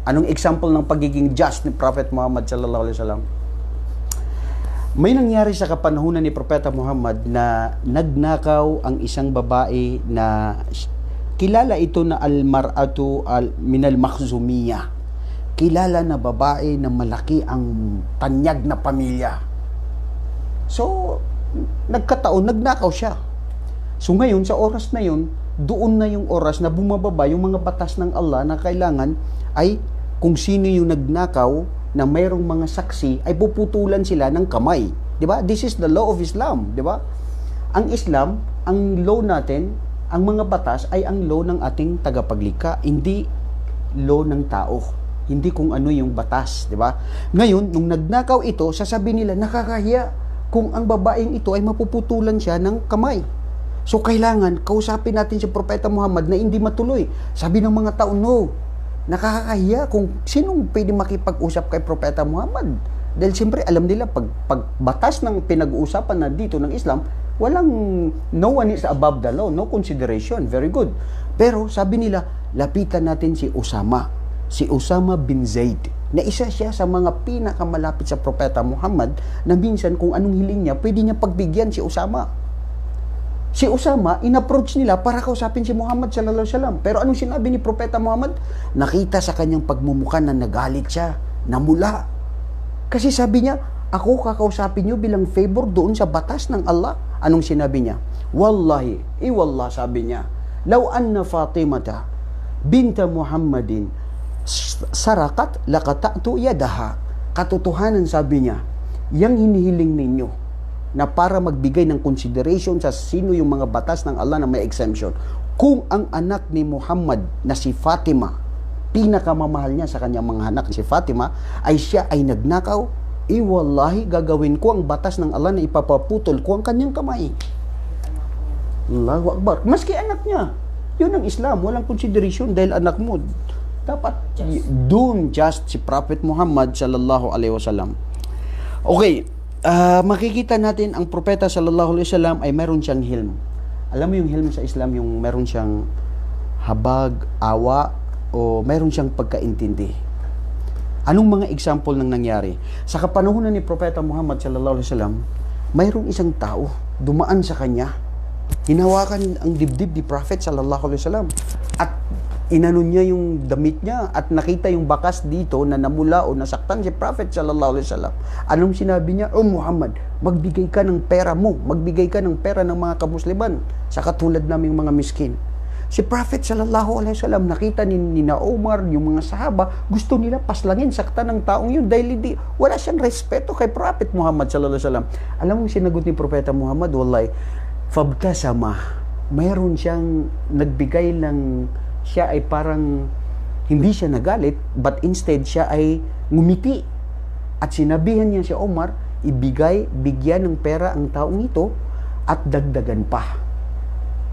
Anong example ng pagiging just ni Prophet Muhammad sallallahu alaihi wasallam? May nangyari sa kapanahunan ni Propeta Muhammad na nagnakaw ang isang babae na kilala ito na al-mar'atu minal makhzumiyah. Kilala na babae na malaki ang tanyag na pamilya. So, nagnakaw siya. So ngayon, sa oras na yun, doon na yung oras na bumababa yung mga batas ng Allah na kailangan ay kung sino yung nagnakaw na mayroong mga saksi ay puputulan sila ng kamay. 'Di ba? This is the law of Islam, 'di ba? Ang Islam, ang law natin, ang mga batas ay ang law ng ating tagapaglikha, hindi law ng tao. Hindi kung ano yung batas, 'di ba? Ngayon, nung nagnakaw ito, sasabihin nila nakakahiya kung ang babaeng ito ay mapuputulan siya ng kamay. So kailangan kausapin natin si Propeta Muhammad na hindi matuloy. Sabi ng mga tao, no. Nakakahiya kung sinong pwede makipag-usap kay Propeta Muhammad. Dahil siyempre alam nila pag batas ng pinag-uusapan na dito ng Islam, walang no one is above the law, no consideration. Very good. Pero sabi nila, lapitan natin si Usama. Si Usama bin Zaid. Na isa siya sa mga pinakamalapit sa Propeta Muhammad na minsan kung anong hiling niya, pwede niya pagbigyan si Usama. Si Usama, in-approach nila para kausapin si Muhammad sallallahu alaihi wasallam. Pero anong sinabi ni Propeta Muhammad? Nakita sa kanyang pagmumukha na nagalit siya, namula. Kasi sabi niya, ako kakausapin niyo bilang favor doon sa batas ng Allah. Anong sinabi niya? Wallahi, wallah sabi niya, law anna Fatimata binta Muhammadin sarakat laqata'tu yadaha. Katotohanan sabi niya, yang hinihiling ninyo na para magbigay ng consideration sa sino yung mga batas ng Allah na may exemption. Kung ang anak ni Muhammad na si Fatima, pinakamamahal niya sa kanyang mga anak si Fatima, ay siya ay nagnakaw, wallahi gagawin ko ang batas ng Allah na ipapaputol ko ang kanyang kamay. Allahu Akbar. Maski anak niya. Yun ang Islam. Walang consideration dahil anak mo. Dapat doon just si Prophet Muhammad sallallahu alaihi wasallam. Okay. Makikita natin ang propeta sallallahu alaihi wasallam ay meron siyang hilm. Alam mo yung hilm sa Islam, yung meron siyang habag, awa, o meron siyang pagkaintindi. Anong mga example ng nangyari? Sa kapanahunan ni Propeta Muhammad sallallahu alaihi wasallam, mayroong isang tao dumaan sa kanya. Hinawakan ang dibdib ni Prophet sallallahu alaihi wasallam at inano niya yung damit niya at nakita yung bakas dito na namula o nasaktan si Prophet sallallahu alaihi wasallam. Anong sinabi niya? "Oh Muhammad, magbigay ka ng pera mo, magbigay ka ng pera ng mga kamusliman sa katulad naming mga miskin." Si Prophet sallallahu alaihi wasallam nakita ni na Omar, yung mga sahaba, gusto nila paslangin, saktan ng taong yun dahil hindi, wala siyang respeto kay Prophet Muhammad sallallahu alaihi wasallam. Alam mo sinagot ni Propeta Muhammad, wallahi, fabtasama, mayroon siyang nagbigay ng, siya ay parang hindi siya nagalit, but instead siya ay ngumiti at sinabihan niya si Omar, bigyan ng pera ang taong ito at dagdagan pa.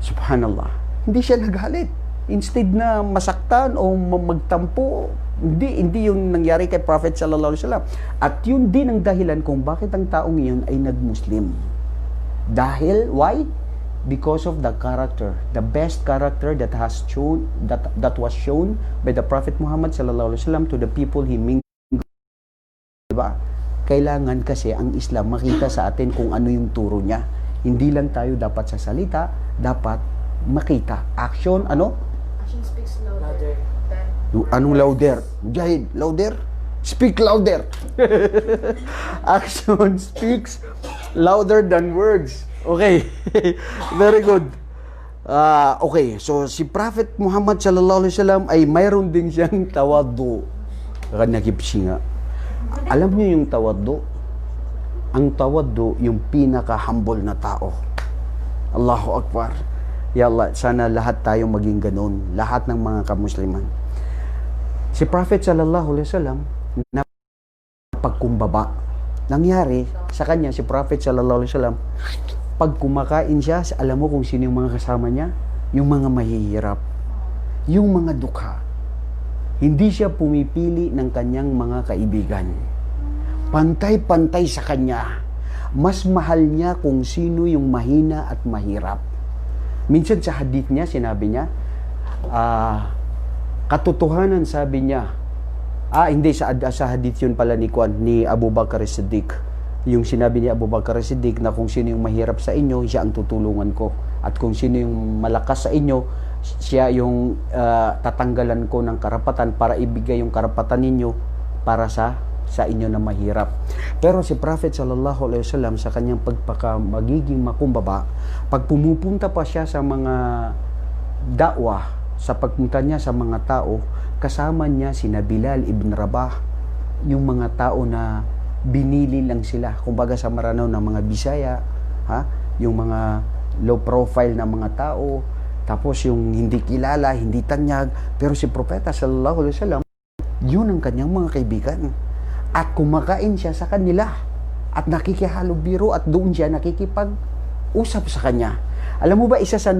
Subhanallah, hindi siya nagalit. Instead na masaktan o magtampo, hindi yung nangyari kay Prophet sallallahu alaihi wasallam. At yun din ang dahilan kung bakit ang taong iyon ay nag-Muslim. Dahil, why? Because of the character, the best character that was shown by the Prophet Muhammad sallallahu alaihi wasallam to the people he mingled. Diba? Kailangan kasi ang Islam makita sa atin kung ano yung turo niya. Hindi lang tayo dapat sa salita, dapat makita. Action, ano? Action speaks louder. Anong louder? Mujahid, louder? Speak louder. Action speaks louder than words. Okay. Very good. Okay, so si Prophet Muhammad sallallahu alaihi wasallam ay mayroon din siyang tawaddu. Kanakipsi nga. Alam niyo yung tawaddu? Ang tawaddu, yung pinaka-humble na tao. Allahu Akbar. Ya Allah, sana lahat tayo maging ganun. Lahat ng mga kamusliman. Si Prophet sallallahu alaihi wasallam na pagkumbaba. Nangyari sa kanya, si Prophet sallallahu alaihi wasallam, pag kumakain siya, alam mo kung sino yung mga kasama niya? Yung mga mahihirap. Yung mga dukha. Hindi siya pumipili ng kanyang mga kaibigan. Pantay-pantay sa kanya. Mas mahal niya kung sino yung mahina at mahirap. Minsan sa hadith niya, sinabi niya, katotohanan, sabi niya, hindi, sa hadith yun pala ni Abu Bakar Siddiq. Yung sinabi ni Abu Bakar Siddiq na kung sino yung mahirap sa inyo, siya ang tutulungan ko. At kung sino yung malakas sa inyo, siya yung tatanggalan ko ng karapatan para ibigay yung karapatan ninyo para sa inyo na mahirap. Pero si Prophet sallallahu alaihi wasallam sa kanyang magiging makumbaba, pag pumupunta pa siya sa mga da'wah, sa pagpunta niya sa mga tao, kasama niya sina Bilal ibn Rabah, yung mga tao na binili lang sila, kumbaga sa Maranao ng mga Bisaya, yung mga low profile na mga tao, tapos yung hindi kilala, hindi tanyag, pero si Propeta sallallahu alaihi wasallam, yun ang kanyang mga kaibigan. At kumakain siya sa kanila at nakikihalubiro at doon siya nakikipag-usap sa kanya. Alam mo ba, isa sa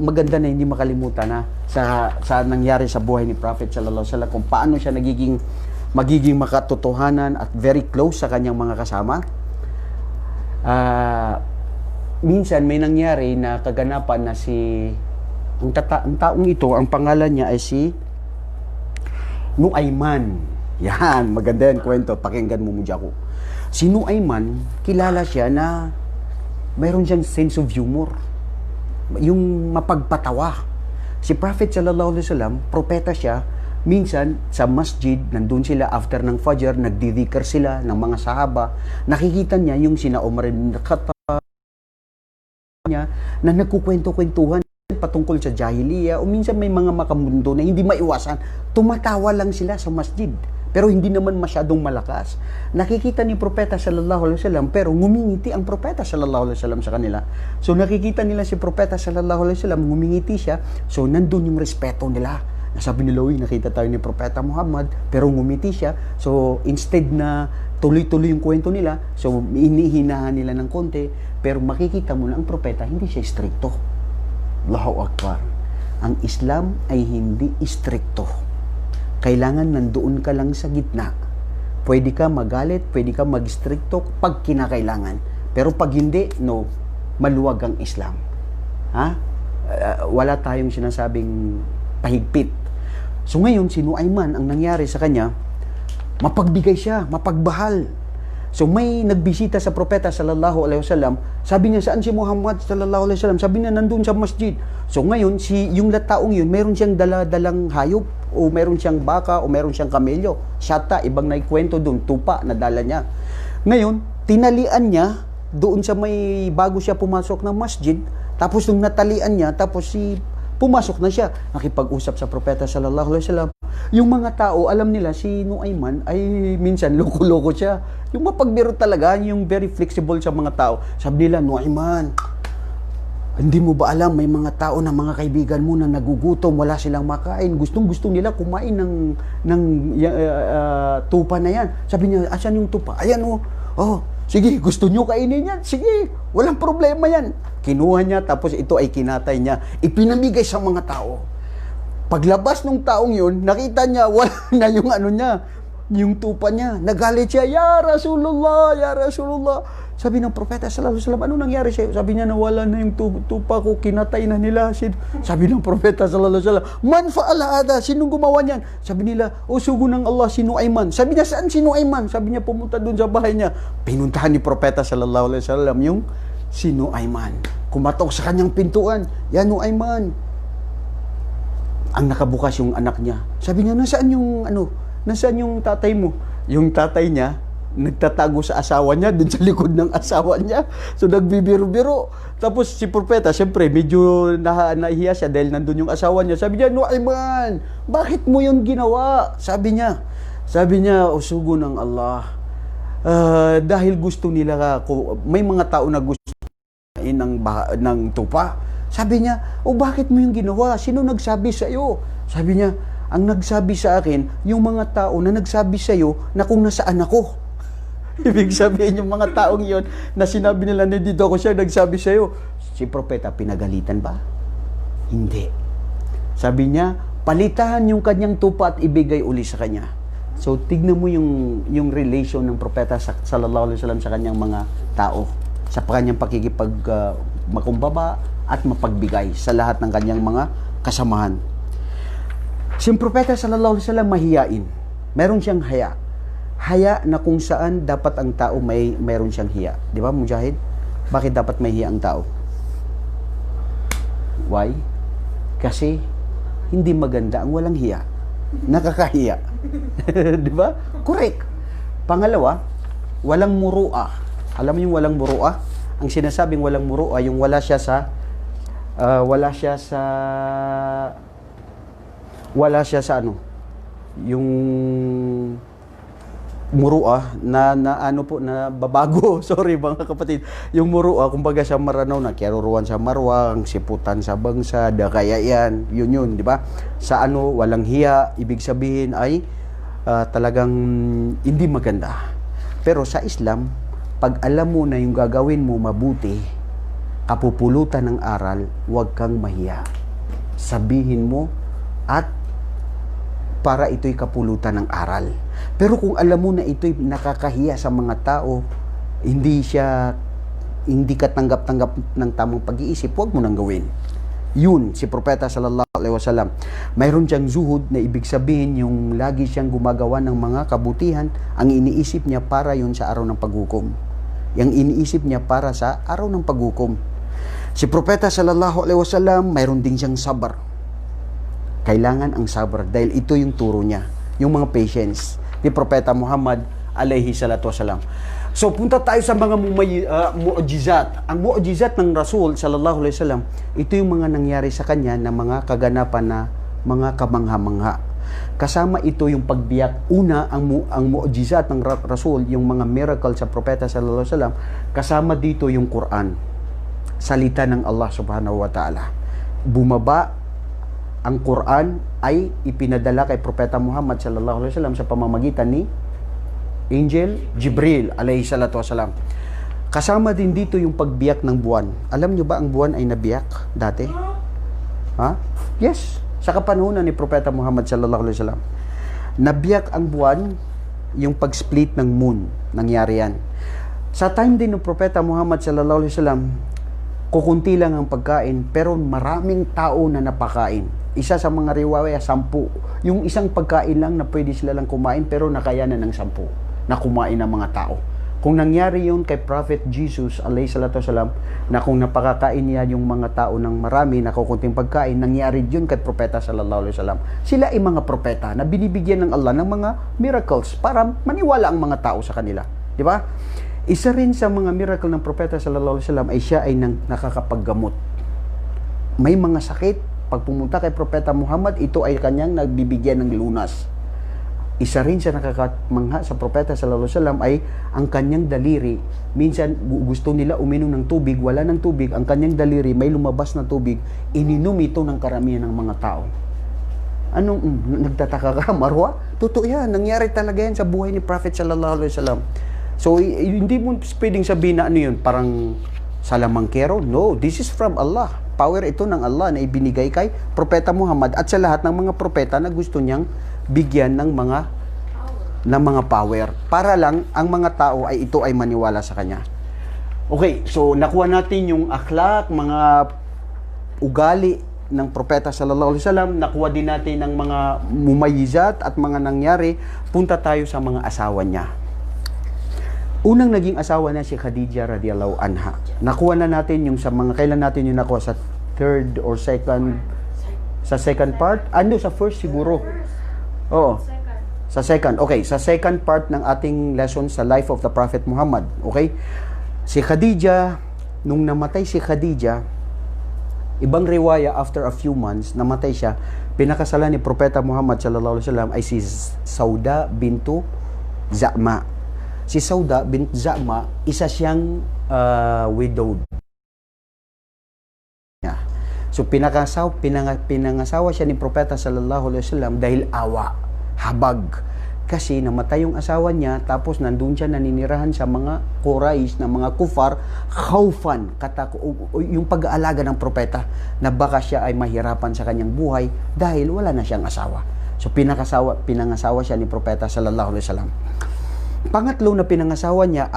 maganda na hindi makalimutan na sa nangyari sa buhay ni Prophet sallallahu alaihi wasallam, kung paano siya magiging makatotohanan at very close sa kanyang mga kasama. Minsan may nangyari na kaganapan na ang taong ito, ang pangalan niya ay si Nuayman. Yan, maganda yan kwento, pakinggan mo muna ako. Si Nuayman, kilala siya na mayroon siyang sense of humor, yung mapagpatawa. Si Prophet sallallahu alaihi wasallam, propeta siya. Minsan sa masjid, nandun sila after ng Fajr, nagdidikar sila ng mga sahaba. Nakikita niya yung sina Umar ibn Khattab niya na nagkukwento-kwentuhan patungkol sa jahiliya, o minsan may mga makamundo na hindi maiwasan, tumatawa lang sila sa masjid. Pero hindi naman masyadong malakas. Nakikita ni Propeta sallallahu alaihi wasallam, pero ngumingiti ang Propeta sallallahu alaihi wasallam sa kanila. So nakikita nila si Propeta sallallahu alaihi wasallam, ngumingiti siya. So nandun yung respeto nila. Nasabi nila, nakita tayo ni Propeta Muhammad, pero ngumiti siya. So instead na tuloy-tuloy yung kwento nila, so inihinahan nila ng konti, pero makikita mo na ang Propeta hindi siya stricto. Allahu Akbar. Ang Islam ay hindi stricto. Kailangan nandoon ka lang sa gitna. Pwede ka magalit, pwede ka mag-stricto pag kinakailangan. Pero pag hindi, no, maluwag ang Islam. Wala tayong sinasabing pahigpit. So ngayon, si Nuayman, ang nangyari sa kanya, mapagbigay siya, mapagbahal. So may nagbisita sa propeta sallallahu alaihi wasallam. Sabi niya, saan si Muhammad sallallahu alaihi wasallam? Sabi niya, nandun sa masjid. So ngayon, yung taong yun, meron siyang dala-dalang hayop, o meron siyang baka, o meron siyang kamelyo. Syata, ibang naikwento doon, tupa na dala niya. Ngayon, tinalian niya doon sa may, bago siya pumasok ng masjid. Tapos nung natalian niya, tapos pumasok na siya. Nakipag-usap sa propeta sallallahu alaihi wasallam. Yung mga tao, alam nila si Nuayman ay minsan loko-loko siya. Yung mapagbiro talaga, yung very flexible sa mga tao. Sabi nila, Nuayman, hindi mo ba alam, may mga tao na mga kaibigan mo na nagugutom, wala silang makain. Gustong-gusto nila kumain ng tupa na yan. Sabi niya, asan yung tupa? Ayan o. Oh, sige, gusto nyo kainin yan? Sige, walang problema yan. Kinuha niya, tapos ito ay kinatay niya. Ipinamigay sa mga tao. Paglabas ng taong yun, nakita niya, wala na yung ano niya, yung tupa niya. Nagalit siya, Ya Rasulullah, Ya Rasulullah. Sabi ng propeta sallallahu alaihi wasallam, ano nangyari sa'yo? Sabi niya, nawala na yung tupa ko, kinatay na nila. Sabi ng propeta sallallahu alaihi wasallam, man fa'ala hada? Sinong gumawa niyan? Sabi nila, sugo ng Allah, si Nuayman. Sabi niya, saan si Nuayman? Sabi niya, pumunta doon sa bahay niya. Pinuntahan ni propeta sallallahu alaihi wasallam yung si Nuayman. Kumatok sa kanyang pintuan, Ya Nuayman. Ang nakabukas yung anak niya. Sabi niya, nasaan yung tatay mo? Yung tatay niya, nagtatago sa asawa niya, dun sa likod ng asawa niya. So, nagbibiro-biro. Tapos, si propeta, siyempre, medyo nahiya siya dahil nandun yung asawa niya. Sabi niya, Nuayman, bakit mo yun ginawa? Sabi niya, sugo ng Allah. Dahil gusto nila, may mga tao na gusto ng tupa. Sabi niya, bakit mo yung ginawa? Sino nagsabi sa iyo? Sabi niya, ang nagsabi sa akin, yung mga tao na nagsabi sa iyo na kung nasaan ako. Ibig sabihin, yung mga taong yon na sinabi nila na dito ako siya nagsabi sa iyo. Si propeta, pinagalitan ba? Hindi. Sabi niya, palitan yung kanyang tupa at ibigay uli sa kanya. So, tignan mo yung relation ng propeta sallallahu alaihi wasallam sa kanyang mga tao. Sa kanyang makumbaba at mapagbigay sa lahat ng kanyang mga kasamahan. Si propeta sallallahu alaihi wasallam mahiyain. Meron siyang haya. Haya na kung saan dapat ang tao meron siyang hiya. Di ba, Mujahid? Bakit dapat may hiya ang tao? Why? Kasi hindi maganda ang walang hiya. Nakakahiya. Di ba? Correct. Pangalawa, walang muru'a. Alam mo yung walang muru'a? Ang sinasabing walang muru'a, yung wala siya sa ano, yung muru'a na babago. Sorry mga kapatid. Yung muru'a, kumbaga sa Maranaw na kiaruruan sa marwang, siputan sa bangsa, kaya yan, yun, di ba? Sa ano, walang hiya, ibig sabihin ay talagang hindi maganda. Pero sa Islam, pag alam mo na yung gagawin mo mabuti, kapupulutan ng aral, huwag kang mahiya. Sabihin mo at para ito'y kapulutan ng aral. Pero kung alam mo na ito'y nakakahiya sa mga tao, hindi ka tanggap-tanggap ng tamang pag-iisip, huwag mo nang gawin. Yun, si Propeta sallallahu alaihi wasallam. Mayroon siyang zuhud na ibig sabihin yung lagi siyang gumagawa ng mga kabutihan, ang iniisip niya para yun sa araw ng paghukom. Yung iniisip niya para sa araw ng paghukom. Si Propeta sallallahu alaihi wasallam, mayroon din siyang sabar. Kailangan ang sabar dahil ito yung turo niya, yung mga patience ni Propeta Muhammad alaihi salatu wasalam. So punta tayo sa mga mu'jizat. Ang mu'jizat ng Rasul sallallahu alaihi wasallam, ito yung mga nangyari sa kanya na mga kaganapan na mga kamangha-mangha. Kasama ito yung pagbiyak. Una, ang mu'jizat ng Rasul, yung mga miracle sa Propeta sallallahu alaihi wasallam, kasama dito yung Quran. Salita ng Allah subhanahu wa ta'ala. Bumaba ang Quran ay ipinadala kay Propeta Muhammad sallallahu alaihi wasallam sa pamamagitan ni Angel Jibril alayhi salatu wasalam. Kasama din dito yung pagbiyak ng buwan. Alam nyo ba ang buwan ay nabiyak dati? Ha? Yes. Sa kapanahunan ni Propeta Muhammad sallallahu alaihi wasallam. Nabiyak ang buwan, yung pag-split ng moon. Nangyari yan. Sa time din ng Propeta Muhammad sallallahu alaihi wasallam, kukunti lang ang pagkain, pero maraming tao na napakain. Isa sa mga riwaya, 10. Yung isang pagkain lang na pwede sila lang kumain, pero nakayanan ng 10 na kumain ng mga tao. Kung nangyari yun kay Prophet Jesus alayhi salatu wasalam, na kung napakakain niya yung mga tao ng marami, nakukunting pagkain, nangyari yun kay Propeta sallallahu alaihi wasallam. Sila ay mga propeta na binibigyan ng Allah ng mga miracles para maniwala ang mga tao sa kanila. Di ba? Isa rin sa mga miracle ng Propeta sallallahu alaihi wasallam ay siya ay nakakapaggamot. May mga sakit, pag pumunta kay Propeta Muhammad, ito ay kanyang nagbibigyan ng lunas. Isa rin sa nakakamangha sa Propeta sallallahu alaihi wasallam ay ang kanyang daliri. Minsan gusto nila uminom ng tubig, wala ng tubig, ang kanyang daliri may lumabas na tubig, ininom ito ng karamihan ng mga tao. Anong nagtataka ka, Marwa? Totoo yan, nangyari talaga yan sa buhay ni Prophet sallallahu alaihi wasallam. So hindi mo pwedeng sabihin na ano yun, parang salamangkero. No, this is from Allah. Power ito ng Allah na ibinigay kay Propeta Muhammad at sa lahat ng mga propeta na gusto niyang bigyan ng mga power para lang ang mga tao ay ito ay maniwala sa kanya. Okay, so nakuha natin yung akhlak, mga ugali ng Propeta sallallahu alaihi wasallam, nakuha din natin ng mga mumayizat at mga nangyari. Punta tayo sa mga asawa niya. Unang naging asawa niya si Khadija radhiyallahu anha. Nakuha na natin yung sa mga kailan natin yung nakuha, sa third or second, sa second part, sa first siguro. Oo. Sa second. Okay, sa second part ng ating lesson sa life of the Prophet Muhammad. Okay? Si Khadija, nung namatay si Khadija, ibang riwaya, after a few months, namatay siya, pinakasalan ni Propeta Muhammad sallallahu alaihi wasallam ay si Sauda bintu Za'ma. Si Sauda bint Za'ma, isa siyang widowed. So pinangasawa siya ni Propeta sallallahu alaihi wasallam dahil awa, habag. Kasi namatay yung asawa niya, tapos nandun siya naninirahan sa mga Quraysh na mga kufar, khawfan, yung pag-aalaga ng propeta na baka siya ay mahirapan sa kanyang buhay dahil wala na siyang asawa. So pinangasawa siya ni Propeta sallallahu alaihi wasallam. Pangatlo na pinangasawa niya,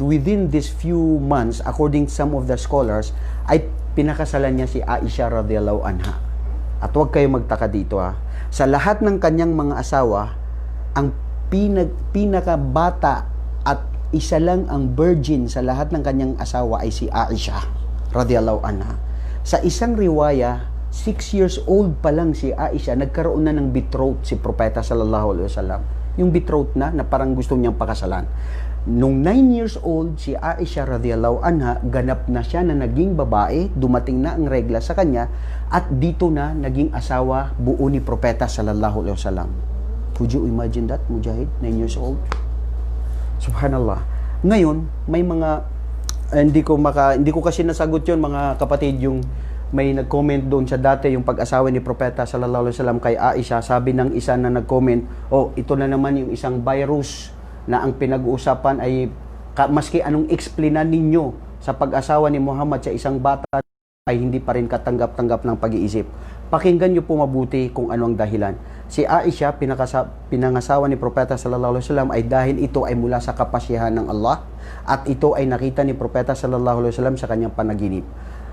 within these few months, according to some of the scholars, ay pinakasalan niya si Aisha radhiyallahu anha. At huwag kayo magtaka dito sa lahat ng kanyang mga asawa, ang pinakabata at isa lang ang virgin sa lahat ng kanyang asawa ay si Aisha radhiyallahu anha. Sa isang riwaya, 6 years old pa lang si Aisha, nagkaroon na ng betrothed si Propeta sallallahu alaihi wasallam. Yung betrothed na parang gusto niyang pakasalan. Nung 9 years old, si Aisha radhiyallahu anha, ganap na siya na naging babae, dumating na ang regla sa kanya, at dito na naging asawa buo ni Propeta sallallahu alaihi wasallam. Could you imagine that, Mujahid? 9 years old? Subhanallah. Ngayon, may mga, hindi ko kasi nasagot yun, mga kapatid, yung may nag-comment doon sa dati, yung pag-asawa ni Propeta sallallahu alaihi wasallam kay Aisha. Sabi ng isa na nag-comment, ito na naman yung isang virus na ang pinag-uusapan ay maski anong explainan ninyo sa pag-asawa ni Muhammad sa isang bata ay hindi pa rin katanggap-tanggap ng pag-iisip. Pakinggan nyo po mabuti kung ano ang dahilan. Si Aisha, pinangasawa ni Propeta sallallahu alaihi wasallam ay dahil ito ay mula sa kapasyahan ng Allah at ito ay nakita ni Propeta sallallahu alaihi wasallam sa kanyang panaginip.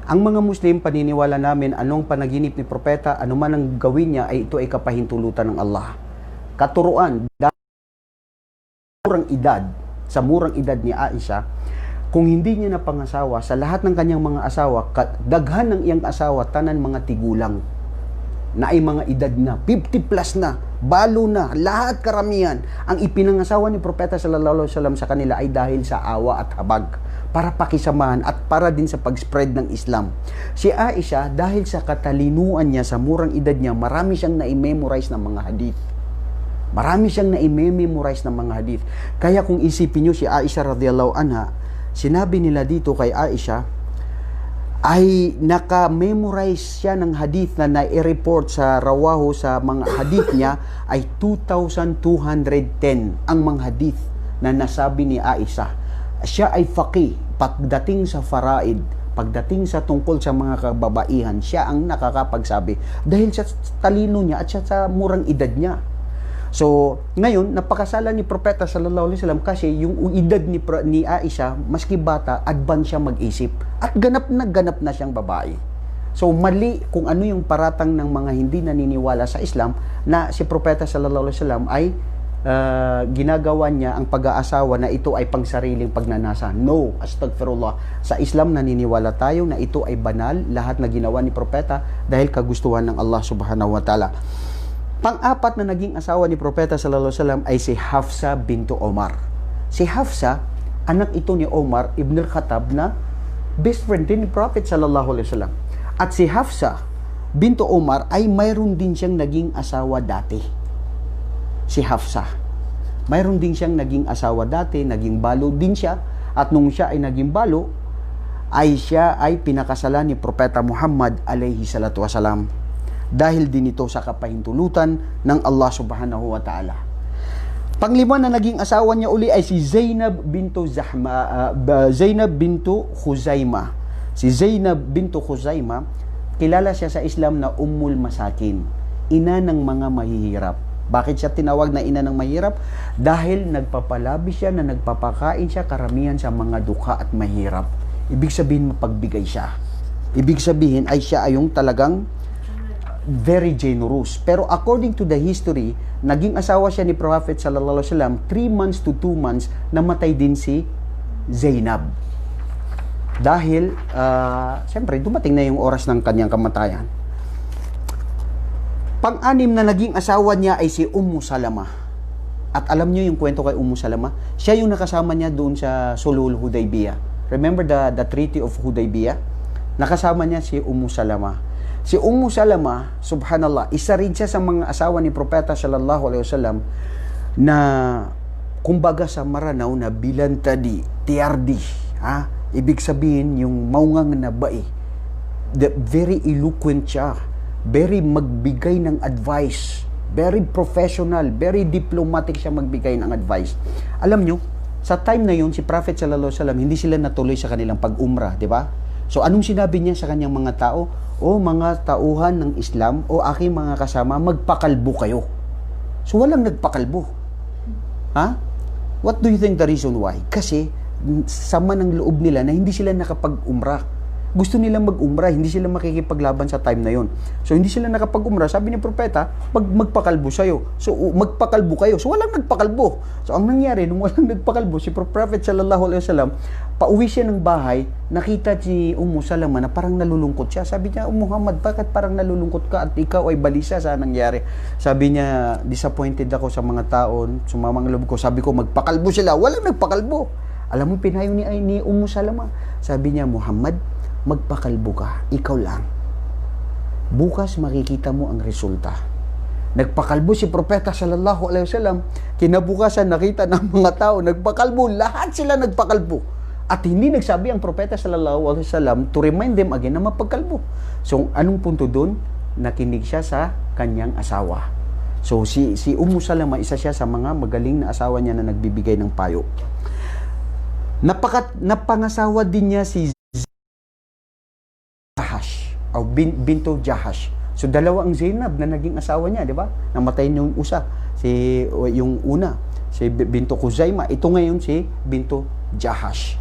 Ang mga Muslim, paniniwala namin anong panaginip ni Propeta, anuman ang gawin niya ay ito ay kapahintulutan ng Allah. Katuruan, sa murang edad ni Aisha, kung hindi niya napangasawa, sa lahat ng kanyang mga asawa, daghan ng iyang asawa, tanan mga tigulang, na ay mga edad na, 50 plus na, balo na, lahat karamihan. Ang ipinangasawa ni Propeta sallallahu alaihi wasallam sa kanila ay dahil sa awa at habag, para pakisamahan at para din sa pag-spread ng Islam. Si Aisha, dahil sa katalinuan niya, sa murang edad niya, marami siyang na-memorize ng mga hadith. Marami siyang na-memorize ng mga hadith. Kaya kung isipin nyo si Aisha radhiyallahu anha, sinabi nila dito kay Aisha, ay naka-memorize siya ng hadith na nai-report sa rawaho sa mga hadith niya ay 2,210 ang mga hadith na nasabi ni Aisha. Siya ay faqih pagdating sa faraid, pagdating sa tungkol sa mga kababaihan, siya ang nakakapagsabi dahil sa talino niya at sa murang edad niya. So, ngayon, napakasalan ni Propeta sallallahu alaihi wasallam kasi yung edad ni Aisha, maski bata, advance siya mag-isip. At ganap na siyang babae. So, mali kung ano yung paratang ng mga hindi naniniwala sa Islam na si Propeta sallallahu alaihi wasallam ay ginagawa niya ang pag-aasawa na ito ay pangsariling pagnanasa. No, astagfirullah. Sa Islam naniniwala tayo na ito ay banal, lahat na ginawa ni propeta dahil kagustuhan ng Allah subhanahu wa ta'ala. Pang-apat na naging asawa ni propeta sallallahu alaihi wasallam ay si Hafsa bintu Omar. Si Hafsa, anak ito ni Omar ibn al-Khattab na best friend din ni Prophet sallallahu alaihi wasallam. At si Hafsa bintu Omar ay mayroon din siyang naging asawa dati. Si Hafsa. Mayroon din siyang naging asawa dati, naging balo din siya, at nung siya ay naging balo, ay siya ay pinakasalan ni Propeta Muhammad alayhi salatu wasalam. Dahil din ito sa kapahintulutan ng Allah subhanahu wa ta'ala. Panglima na naging asawa niya uli ay si Zainab bintu Khuzaimah. Si Zainab bintu Khuzaimah, kilala siya sa Islam na Ummul Masakin, ina ng mga mahihirap. Bakit siya tinawag na ina ng mahirap? Dahil nagpapalabi siya na nagpapakain siya karamihan sa mga dukha at mahirap. Ibig sabihin mapagbigay siya. Ibig sabihin ay siya ay yung talagang very generous. Pero according to the history, naging asawa siya ni Prophet sallallahu alaihi wasallam 3 months to 2 months, namatay din si Zainab. Dahil siyempre dumating na yung oras ng kanyang kamatayan. Pang-anim na naging asawa niya ay si Ummu Salama. At alam niyo yung kwento kay Ummu Salama? Siya yung nakasama niya doon sa Sulhul Hudaybiyah. Remember the Treaty of Hudaybiyah? Nakasama niya si Ummu Salama. Si Ummu Salama, subhanallah, isa rin siya sa mga asawa ni Propeta sallallahu alaihi wasallam na kumbaga sa Maranao na bilantadi, tiardi. Ibig sabihin yung maungang na bai. Very eloquent siya. Very magbigay ng advice. Very professional, very diplomatic siya magbigay ng advice. Alam nyo, sa time na yun, si Prophet sallallahu alaihi wasallam, hindi sila natuloy sa kanilang pag-umrah, di ba? So, anong sinabi niya sa kanyang mga tao? O mga tauhan ng Islam, o aking mga kasama, magpakalbo kayo. So, walang nagpakalbo. What do you think the reason why? Kasi, sama ng loob nila na hindi sila nakapag-umrah. Gusto nilang mag-umrah, hindi sila makikipaglaban sa time na yon. So, hindi sila nakapag-umrah. Sabi ni Propeta, magpakalbo sa'yo. So, magpakalbo kayo. So, walang nagpakalbo. So, ang nangyari, nung walang nagpakalbo, si Prophet sallallahu alaihi wasallam, pauwi siya ng bahay, nakita si Ummu Salama na parang nalulungkot siya. Sabi niya, Muhammad, bakit parang nalulungkot ka at ikaw ay balisa sa nangyari? Sabi niya, disappointed ako sa mga tao, sumamang loob ko. Sabi ko, magpakalbo sila. Walang nagpakalbo. Alam mo, pinayo ni Ummu Salama. Sabi niya, Muhammad, magpakalbo ka, ikaw lang. Bukas makikita mo ang resulta. Nagpakalbo si Propeta sallallahu alaihi wasallam, kinabukasan nakita ng mga tao, nagpakalbo, lahat sila nagpakalbo. At hindi nagsabi ang Propeta sallallahu alaihi wasallam to remind them again na mapagkalbo. So, anong punto doon? Nakinig siya sa kanyang asawa. So, si Ummu Salama, isa siya sa mga magaling na asawa niya na nagbibigay ng payo. Napangasawa din niya si o bintu Jahash. So, dalawa ang Zainab na naging asawa niya, di ba? Namatay yung yung una, si bintu Khuzaimah. Ito ngayon si bintu Jahash.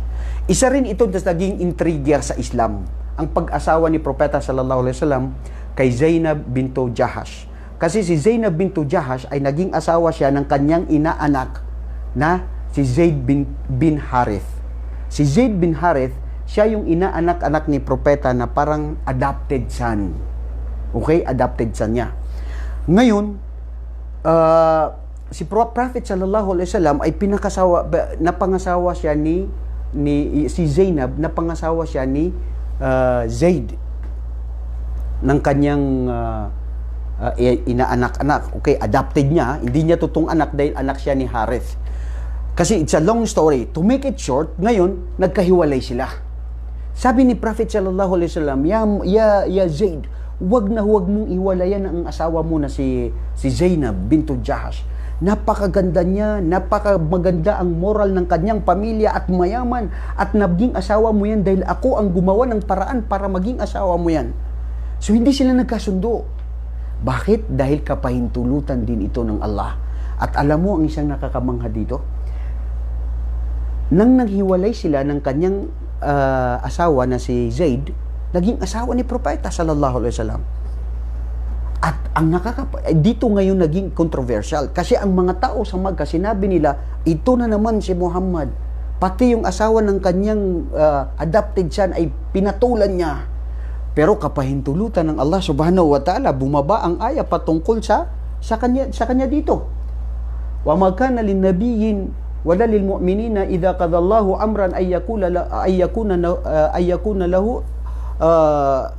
Isa rin ito na naging intriguer sa Islam. Ang pag-asawa ni Propeta sallallahu alaihi wasallam kay Zainab bintu Jahash. Kasi si Zainab bintu Jahash ay naging asawa siya ng kanyang inaanak na si Zaid bin Harith. Si Zaid bin Harith, siya yung inaanak-anak ni Propeta na parang adopted son. Okay? Adopted son niya. Ngayon, si Prophet sallallahu alaihi wasallam ay napangasawa siya si Zainab, napangasawa siya ni Zaid ng kanyang inaanak-anak. Okay? Adopted niya. Hindi niya totoong anak dahil anak siya ni Harith. Kasi it's a long story. To make it short, ngayon, nagkahiwalay sila. Sabi ni Prophet sallallahu alaihi wasallam, ya Zaid, huwag mong iwalayan ang asawa mo na si Zainab bintu Jahash. Napakaganda niya, napakamaganda ang moral ng kanyang pamilya at mayaman, at naging asawa mo yan dahil ako ang gumawa ng paraan para maging asawa mo yan. So hindi sila nagkasundo. Bakit? Dahil kapahintulutan din ito ng Allah. At alam mo ang isang nakakamangha dito? Nang naghiwalay sila ng kanyang asawa na si Zaid, naging asawa ni Propeta sallallahu alaihi wasallam. At ang dito ngayon naging controversial kasi ang mga tao sa Makkah sinabi nila, ito na naman si Muhammad. Pati yung asawa ng kanyang adopted son ay pinatulan niya. Pero kapahintulutan ng Allah Subhanahu wa Ta'ala, bumaba ang aya patungkol sa kanya dito. Wa ma kana lin nabiyyin wala lil mu'minina idza qadallahu amran ay yakuna lahu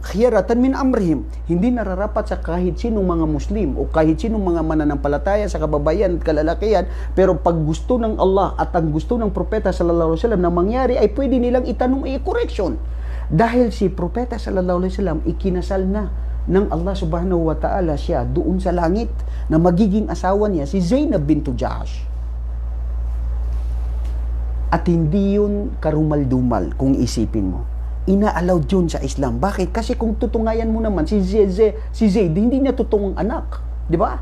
khiyaratan min amrihim. Hindi nararapat sa kahit sinong mga Muslim o kahit sinong mga mananampalataya sa kababayan at kalalakihan, pero pag gusto ng Allah at ang gusto ng propeta sallallahu alaihi wasallam na mangyari ay pwede nilang itanong i-correction. Dahil si propeta sallallahu alaihi wasallam ikinasal na ng Allah Subhanahu wa Ta'ala siya doon sa langit na magiging asawa niya si Zainab bintu Jahsh. At hindi yun karumal-dumal kung isipin mo. Ina-allowed yun sa Islam. Bakit? Kasi kung tutungayan mo naman, si Zaid, hindi niya totoong anak. Di ba?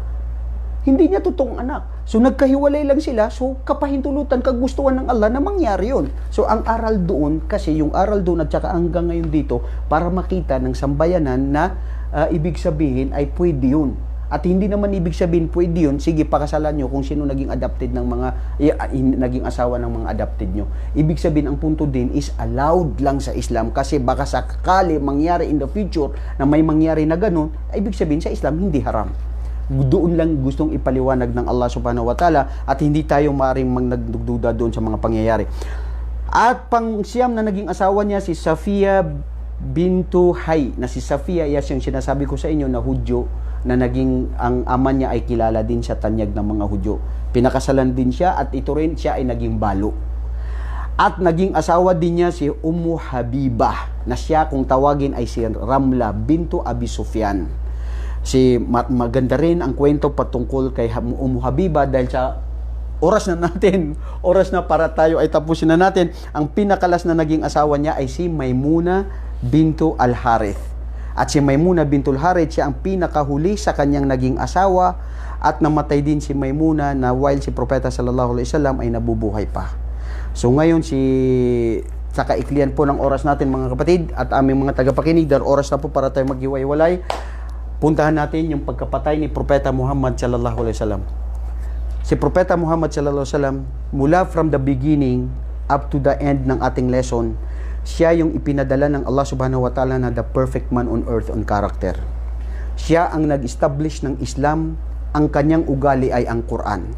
Hindi niya totoong anak. So, nagkahiwalay lang sila. So, kapahintulutan, kagustuhan ng Allah na mangyari yun. So, ang aral doon, kasi yung aral doon at saka hanggang ngayon dito, para makita ng sambayanan na ibig sabihin ay pwede yun. At hindi naman ibig sabihin pwede yun, sige pakasalan nyo kung sino naging adopted ng mga, naging asawa ng mga adopted nyo. Ibig sabihin, ang punto din is allowed lang sa Islam kasi baka sakali mangyari in the future na may mangyari na ganun, ibig sabihin sa Islam hindi haram. Doon lang gustong ipaliwanag ng Allah Subhanahu wa Ta'ala at hindi tayo maaaring nagdududa doon sa mga pangyayari. At pang-siyam na naging asawa niya si Safiya bintu Hay, na si Safiya, yes, yung sinasabi ko sa inyo na Hudyo, na naging ang ama niya ay kilala din sa tanyag ng mga Hudyo. Pinakasalan din siya at ito rin siya ay naging balo. At naging asawa din niya si Ummu Habibah, na siya kung tawagin ay si Ramla bintu Abi Sufyan. Maganda rin ang kwento patungkol kay Ummu Habibah dahil sa oras na para tayo ay tapusin na natin. Ang pinakalas na naging asawa niya ay si Maymuna bintu Al-Harith. At si Maymuna bintul Harith, siya ang pinakahuli sa kanyang naging asawa at namatay din si Maymuna na while si Propeta sallallahu alaihi wasallam ay nabubuhay pa. So ngayon sa kaiklian po ng oras natin mga kapatid at aming mga tagapakinig, dahil oras na po para tayo maghiwa-hiwalay, puntahan natin yung pagkapatay ni Propeta Muhammad sallallahu alaihi wasallam. Si Propeta Muhammad sallallahu alaihi wasallam, mula from the beginning up to the end ng ating lesson, siya yung ipinadala ng Allah Subhanahu wa Ta'ala na the perfect man on earth on character. Siya ang nag-establish ng Islam. Ang kanyang ugali ay ang Quran.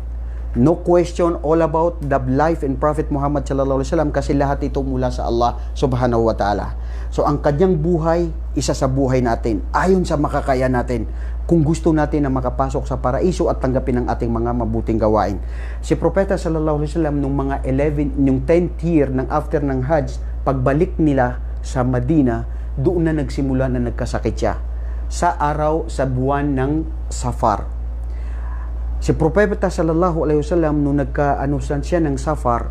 No question all about the life and Prophet Muhammad sallallahu alaihi wasallam kasi lahat ito mula sa Allah Subhanahu wa Ta'ala. So ang kanyang buhay, isa sa buhay natin, ayon sa makakaya natin, kung gusto natin na makapasok sa paraiso at tanggapin ang ating mga mabuting gawain. Si Propeta sallallahu alaihi wasallam nung mga 10th year ng after ng Hajj, pagbalik nila sa Madina, doon na nagsimula na nagkasakit siya sa buwan ng Safar. Si Propeta sallallahu alaihi wasallam nung nagka-anusan siya ng Safar,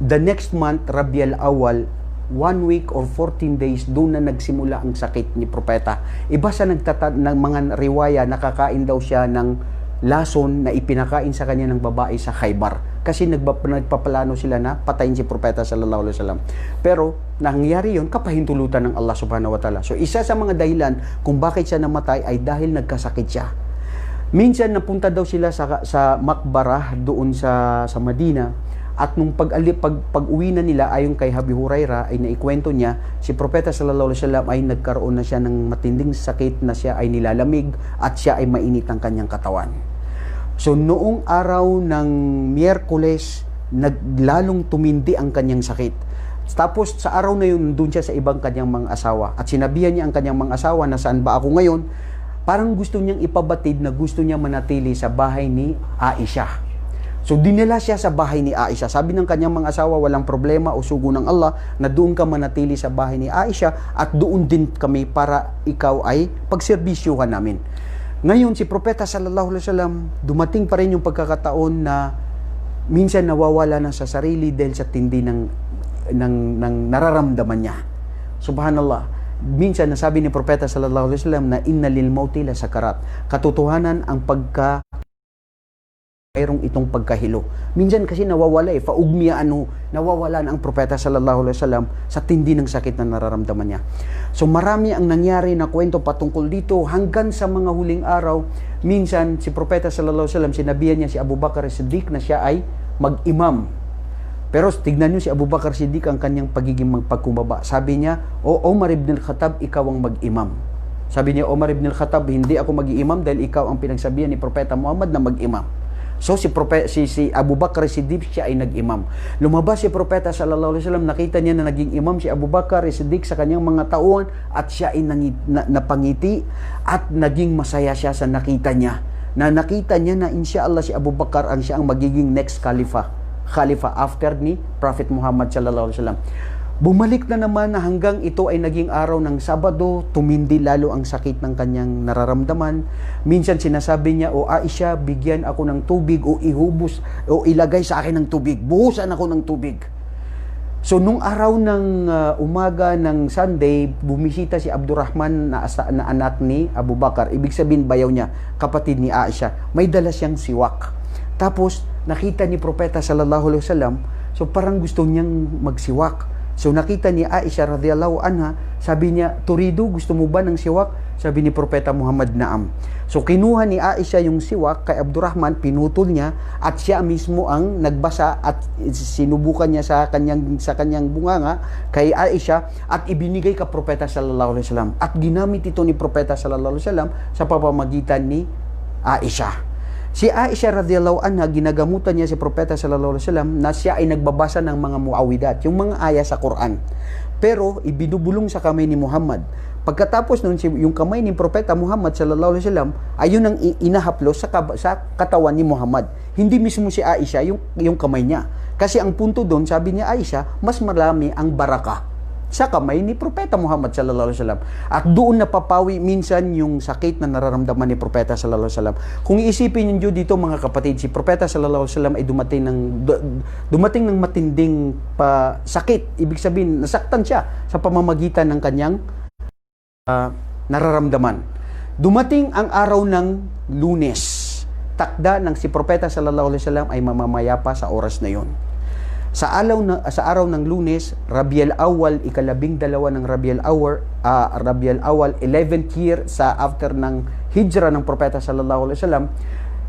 the next month, Rabiul Awwal, 1 week or 14 days, doon na nagsimula ang sakit ni Propeta. Iba sa ng mga riwaya, nakakain daw siya ng lason na ipinakain sa kanya ng babae sa Khaybar. Kasi nagpaplano sila na patayin si Propeta sallallahu alaihi wasallam. Pero nangyari yun kapahintulutan ng Allah Subhanahu wa Ta'ala. So isa sa mga dahilan kung bakit siya namatay ay dahil nagkasakit siya. Minsan napunta daw sila sa makbarah doon sa Madina. At nung pag-uwi na nila, ayon kay Abi Huraira ay naikwento niya, si Propeta sallallahu alaihi wasallam ay nagkaroon na siya ng matinding sakit na siya ay nilalamig at siya ay mainit ang kanyang katawan. So noong araw ng Miyerkules, naglalong tumindi ang kanyang sakit. Tapos sa araw na yun, doon siya sa ibang kanyang mga asawa. At sinabihan niya ang kanyang mga asawa na saan ba ako ngayon? Parang gusto niyang ipabatid na gusto niya manatili sa bahay ni Aisha. So dinala siya sa bahay ni Aisha. Sabi ng kanyang mga asawa, walang problema o sugo ng Allah na doon ka manatili sa bahay ni Aisha at doon din kami para ikaw ay pagserbisyuhan namin. Ngayon, si Propeta sallallahu alaihi wasallam, dumating pa rin yung pagkakataon na minsan nawawala na sa sarili dahil sa tindi ng nararamdaman niya. Subhanallah. Minsan nasabi ni Propeta sallallahu alaihi wasallam na inna lil mauti la sakarat. Katotohanan ang mayroong itong pagkahilo. Minsan kasi nawawala nawawala na ang propeta sallallahu alaihi wasallam sa tindi ng sakit na nararamdaman niya. So marami ang nangyari na kwento patungkol dito hanggang sa mga huling araw. Minsan si propeta sallallahu alaihi wasallam sinabihan niya si Abu Bakar Siddiq na siya ay mag-imam. Pero tignan niyo si Abu Bakar Siddiq ang kanyang pagiging magpagkumbaba. Sabi niya, "O Umar ibn al-Khattab, ikaw ang mag-imam." Sabi niya, "Umar ibn al-Khattab, hindi ako mag-imam dahil ikaw ang pinagsabihan ni propeta Muhammad na mag-imam." So si Abu Bakar Siddiq siya ay nag-imam. Lumabas si propeta sallallahu alaihi wasallam, nakita niya na naging imam si Abu Bakar Siddiq sa kanyang mga taon at siya ay napangiti at naging masaya siya sa nakita niya. Nakita niya na inshallah si Abu Bakar ang siya ang magiging next khalifa after ni Prophet Muhammad sallallahu alaihi wasallam. Bumalik na naman na hanggang ito ay naging araw ng Sabado, tumindi lalo ang sakit ng kanyang nararamdaman. Minsan sinasabi niya, "O Aisha, bigyan ako ng tubig o ihubos o ilagay sa akin ng tubig. Buhusan ako ng tubig." So nung araw ng umaga ng Sunday, bumisita si Abdurrahman na anak ni Abu Bakar. Ibig sabihin bayaw niya, kapatid ni Aisha. May dala siyang siwak. Tapos nakita ni Propeta sallallahu alaihi wasallam, so parang gusto niyang magsiwak. So nakita ni Aisha radhiyallahu anha, sabi niya, "Turido, gusto mo ba ng siwak?" Sabi ni Propeta Muhammad, "Naam." So kinuha ni Aisha yung siwak kay Abdurrahman, pinutol niya at siya mismo ang nagbasa at sinubukan niya sa kanyang bunganga kay Aisha at ibinigay kay Propeta sallallahu alaihi wasallam. At ginamit ito ni Propeta sallallahu alaihi wasallam sa pamamagitan ni Aisha. Si Aisha radhiyallahu anha, ginagamutan niya si Propeta sallallahu alaihi wasallam na siya ay nagbabasa ng mga muawidat, yung mga aya sa Quran. Pero ibinubulong sa kamay ni Muhammad. Pagkatapos nun, yung kamay ni Propeta Muhammad sallallahu alaihi wasallam ay yun ang inahaplos sa katawan ni Muhammad. Hindi mismo si Aisha yung kamay niya. Kasi ang punto doon, sabi ni Aisha, mas marami ang baraka sa kamay ni Propeta Muhammad sallallahu alaihi wasallam. At doon napapawi minsan yung sakit na nararamdaman ni Propeta sallallahu alaihi wasallam. Kung iisipin niyo dito mga kapatid, si Propeta sallallahu alaihi wasallam ay dumating ng matinding sakit. Ibig sabihin, nasaktan siya sa pamamagitan ng kanyang nararamdaman. Dumating ang araw ng Lunes. Takda ng si Propeta sallallahu alaihi wasallam ay mamamayapa sa oras na yon. Sa araw ng Lunes, Rabiul Awwal, ika-12 ng Rabiul Awwal, 11th year sa after ng hijra ng Propeta sallallahu alaihi wasallam,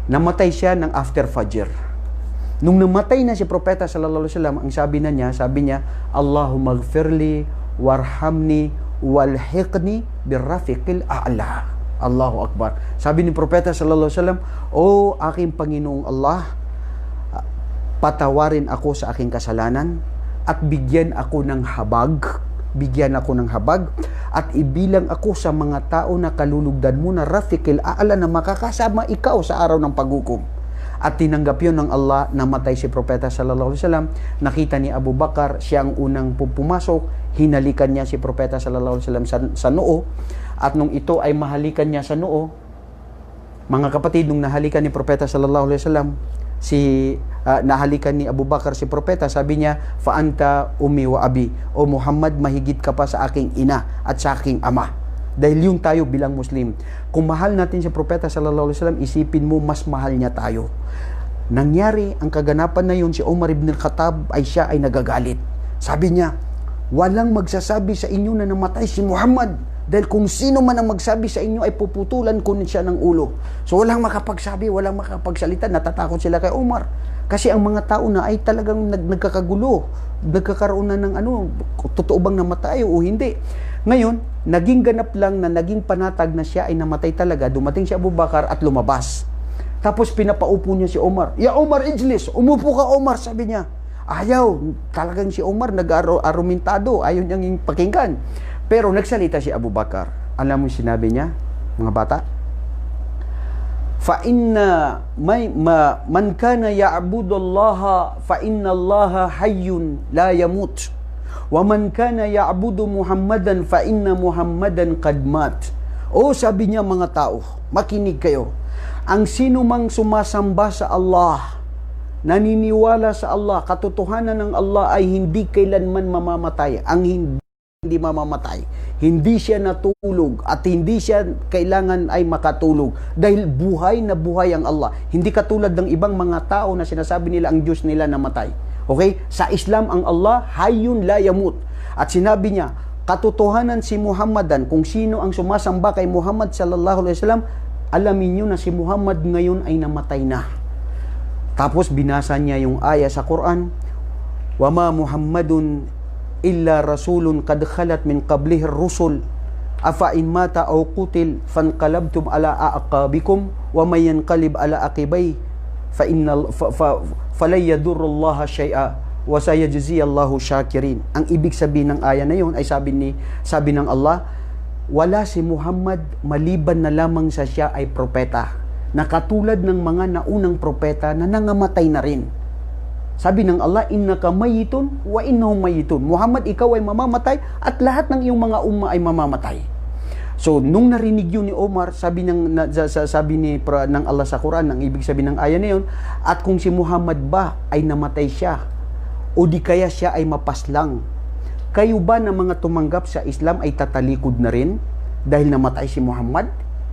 namatay siya ng after Fajr. Nung namatay na si Propeta sallallahu alaihi wasallam, ang sabi niya, "Allahumma ighfirli warhamni walhiqni birrafiqil a'la." Allahu Akbar. Sabi ni Propeta sallallahu alaihi wasallam, "O aking Panginoong Allah, patawarin ako sa aking kasalanan at bigyan ako ng habag at ibilang ako sa mga tao na kalulugdan mo na rafiqil a'la, na makakasama ikaw sa araw ng paghukom." At tinanggap yun ng Allah, namatay si Propeta sallallahu alaihi wasallam. Nakita ni Abu Bakar, siya ang unang pumasok, hinalikan niya si Propeta sallallahu alaihi wasallam sa noo, at nung ito ay mahalikan niya sa noo, mga kapatid, nung nahalikan ni Propeta sallallahu alaihi wasallam nahalikan ni Abu Bakar si Propeta, sabi niya, "Fa anta ummi wa abi." O Muhammad, mahigit ka pa sa aking ina at sa aking ama. Dahil yung tayo bilang Muslim, kung mahal natin si Propeta sallallahu alaihi wasallam, isipin mo mas mahal niya tayo. Nangyari ang kaganapan na yun, si Umar ibn al-Khattab siya ay nagagalit. Sabi niya, "Walang magsasabi sa inyo na namatay si Muhammad, dahil kung sino man ang magsabi sa inyo ay puputulan ko siya ng ulo." So walang makapagsabi, walang makapagsalita. Natatakot sila kay Umar. Kasi ang mga tao na ay talagang nagkakagulo. Nagkakaroon na ng totoo bang namatay o hindi. Ngayon, naging ganap lang na naging panatag na siya ay namatay talaga. Dumating si Abu Bakar at lumabas. Tapos pinapaupo niya si Umar. "Ya Umar, ijlis. Umupo ka, Umar," sabi niya. Ayaw. Talagang si Umar nag-argumentado. Ayaw niyang pakinggan. Pero nagsalita si Abu Bakar. Alam mo sinabi niya, mga bata? "Fa inna man kana ya'budullaha fa inna Allaha hayyun la yamut. Wa man kana ya'budu Muhammadan fa inna Muhammadan qad mat." O sabi niya, mga tao, makinig kayo. Ang sino mang sumasamba sa Allah, naniniwala sa Allah, katotohanan ng Allah ay hindi kailanman mamamatay. Ang hindi hindi mamamatay. Hindi siya natulog at hindi siya kailangan ay makatulog dahil buhay na buhay ang Allah. Hindi katulad ng ibang mga tao na sinasabi nila ang Diyos nila namatay. Okay? Sa Islam ang Allah hayyun la yamut. At sinabi niya, katotohanan si Muhammadan, kung sino ang sumasamba kay Muhammad sallallahu alaihi wasallam, alamin niyo na si Muhammad ngayon ay namatay na. Tapos binasa niya yung aya sa Quran, wa ma Muhammadun illa rasulun qad khalat min qablihi ar-rusul afa in mata aw qutil fanqalabtum ala aqabikum wa may yanqalib ala aqibay fa innal falay yadurrullaha shay'a wa sayajziyallahu syakirin. Ang ibig sabihin ng aya na yun ay sabi ng Allah, wala si Muhammad maliban na lamang sa siya ay propeta, na katulad ng mga naunang propeta na nangamatay na rin. Sabi ng Allah, innaka mayitun wa innahum mayitun. Muhammad, ikaw ay mamamatay at lahat ng iyong mga umma ay mamamatay. So, nung narinig yun ni Omar, sabi ng Allah sa Quran, ang ibig sabihin ng aya na yun, at kung si Muhammad ba ay namatay siya, o di kaya siya ay mapaslang, kayo ba na mga tumanggap sa Islam ay tatalikod na rin dahil namatay si Muhammad?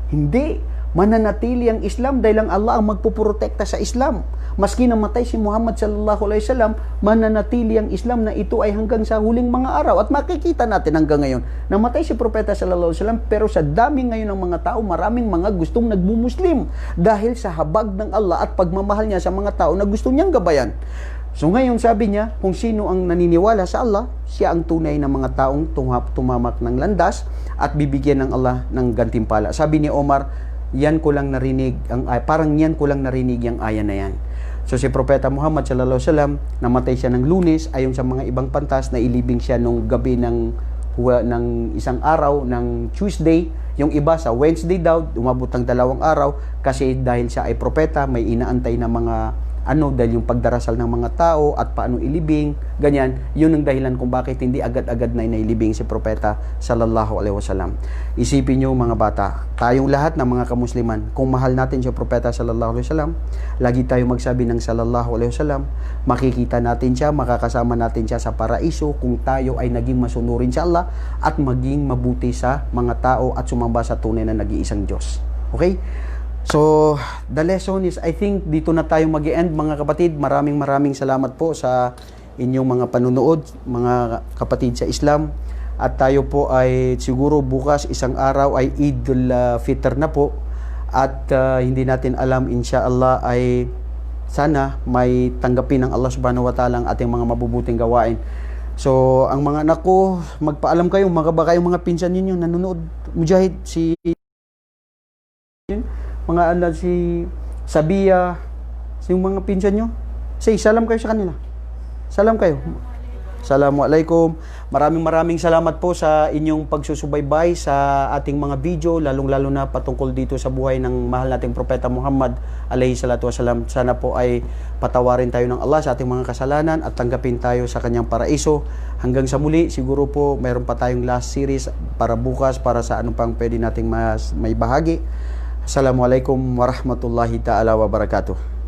Hindi. Mananatili ang Islam dahil ang Allah ang magpuprotekta sa Islam. Maski namatay si Muhammad sallallahu alaihi wasallam, mananatili ang Islam na ito ay hanggang sa huling mga araw. At makikita natin hanggang ngayon, namatay si Propeta sallallahu alaihi wasallam, pero sa dami ngayon ng mga tao, maraming mga gustong nagmumuslim dahil sa habag ng Allah at pagmamahal niya sa mga tao na gusto niyang gabayan. So ngayon sabi niya, kung sino ang naniniwala sa Allah, siya ang tunay na mga taong tumamak ng landas at bibigyan ng Allah ng gantimpala. Sabi ni Omar, yan ko lang narinig, parang yan ko lang narinig yung aya na yan. So si Propeta Muhammad sallallahu alaihi wasallam, namatay siya ng Lunes, ayon sa mga ibang pantas, na ilibing siya nung gabi ng isang araw ng Tuesday. Yung iba sa Wednesday daw, umabot ng 2 araw kasi dahil siya ay propeta, may inaantay na mga dahil yung pagdarasal ng mga tao at paano ilibing, ganyan, yun ang dahilan kung bakit hindi agad-agad na inailibing si Propeta sallallahu alaihi wasallam. Isipin nyo mga bata, tayong lahat ng mga kamusliman, kung mahal natin si Propeta sallallahu alaihi wasallam, lagi tayo magsabi ng sallallahu alaihi wasallam, makikita natin siya, makakasama natin siya sa paraiso kung tayo ay naging masunurin sa Allah at maging mabuti sa mga tao at sumamba sa tunay na nag-iisang Diyos. Okay? So, the lesson is, I think, dito na tayo mag-end mga kapatid. Maraming salamat po sa inyong mga panunood, mga kapatid sa Islam. At tayo po ay siguro bukas, isang araw ay Idul Fitr na po. At hindi natin alam, inshallah, ay sana may tanggapin ng Allah subhanahu wa ta'ala ang ating mga mabubuting gawain. So, ang mga anak ko, magpaalam kayo, baka kayong mga pinsan ninyo nanonood. Mujahid, si mga anak, si Sabia, yung mga pinsan nyo, say salam kayo sa kanila. Salam kayo. Assalamualaikum. Maraming salamat po sa inyong pagsusubaybay sa ating mga video, lalong-lalo na patungkol dito sa buhay ng mahal nating Propeta Muhammad alayhi salatu wasalam. Sana po ay patawarin tayo ng Allah sa ating mga kasalanan at tanggapin tayo sa kanyang paraiso. Hanggang sa muli, siguro po mayroon pa tayong last series para bukas, para sa anong pang pwede nating may bahagi. Assalamualaikum warahmatullahi ta'ala wabarakatuh.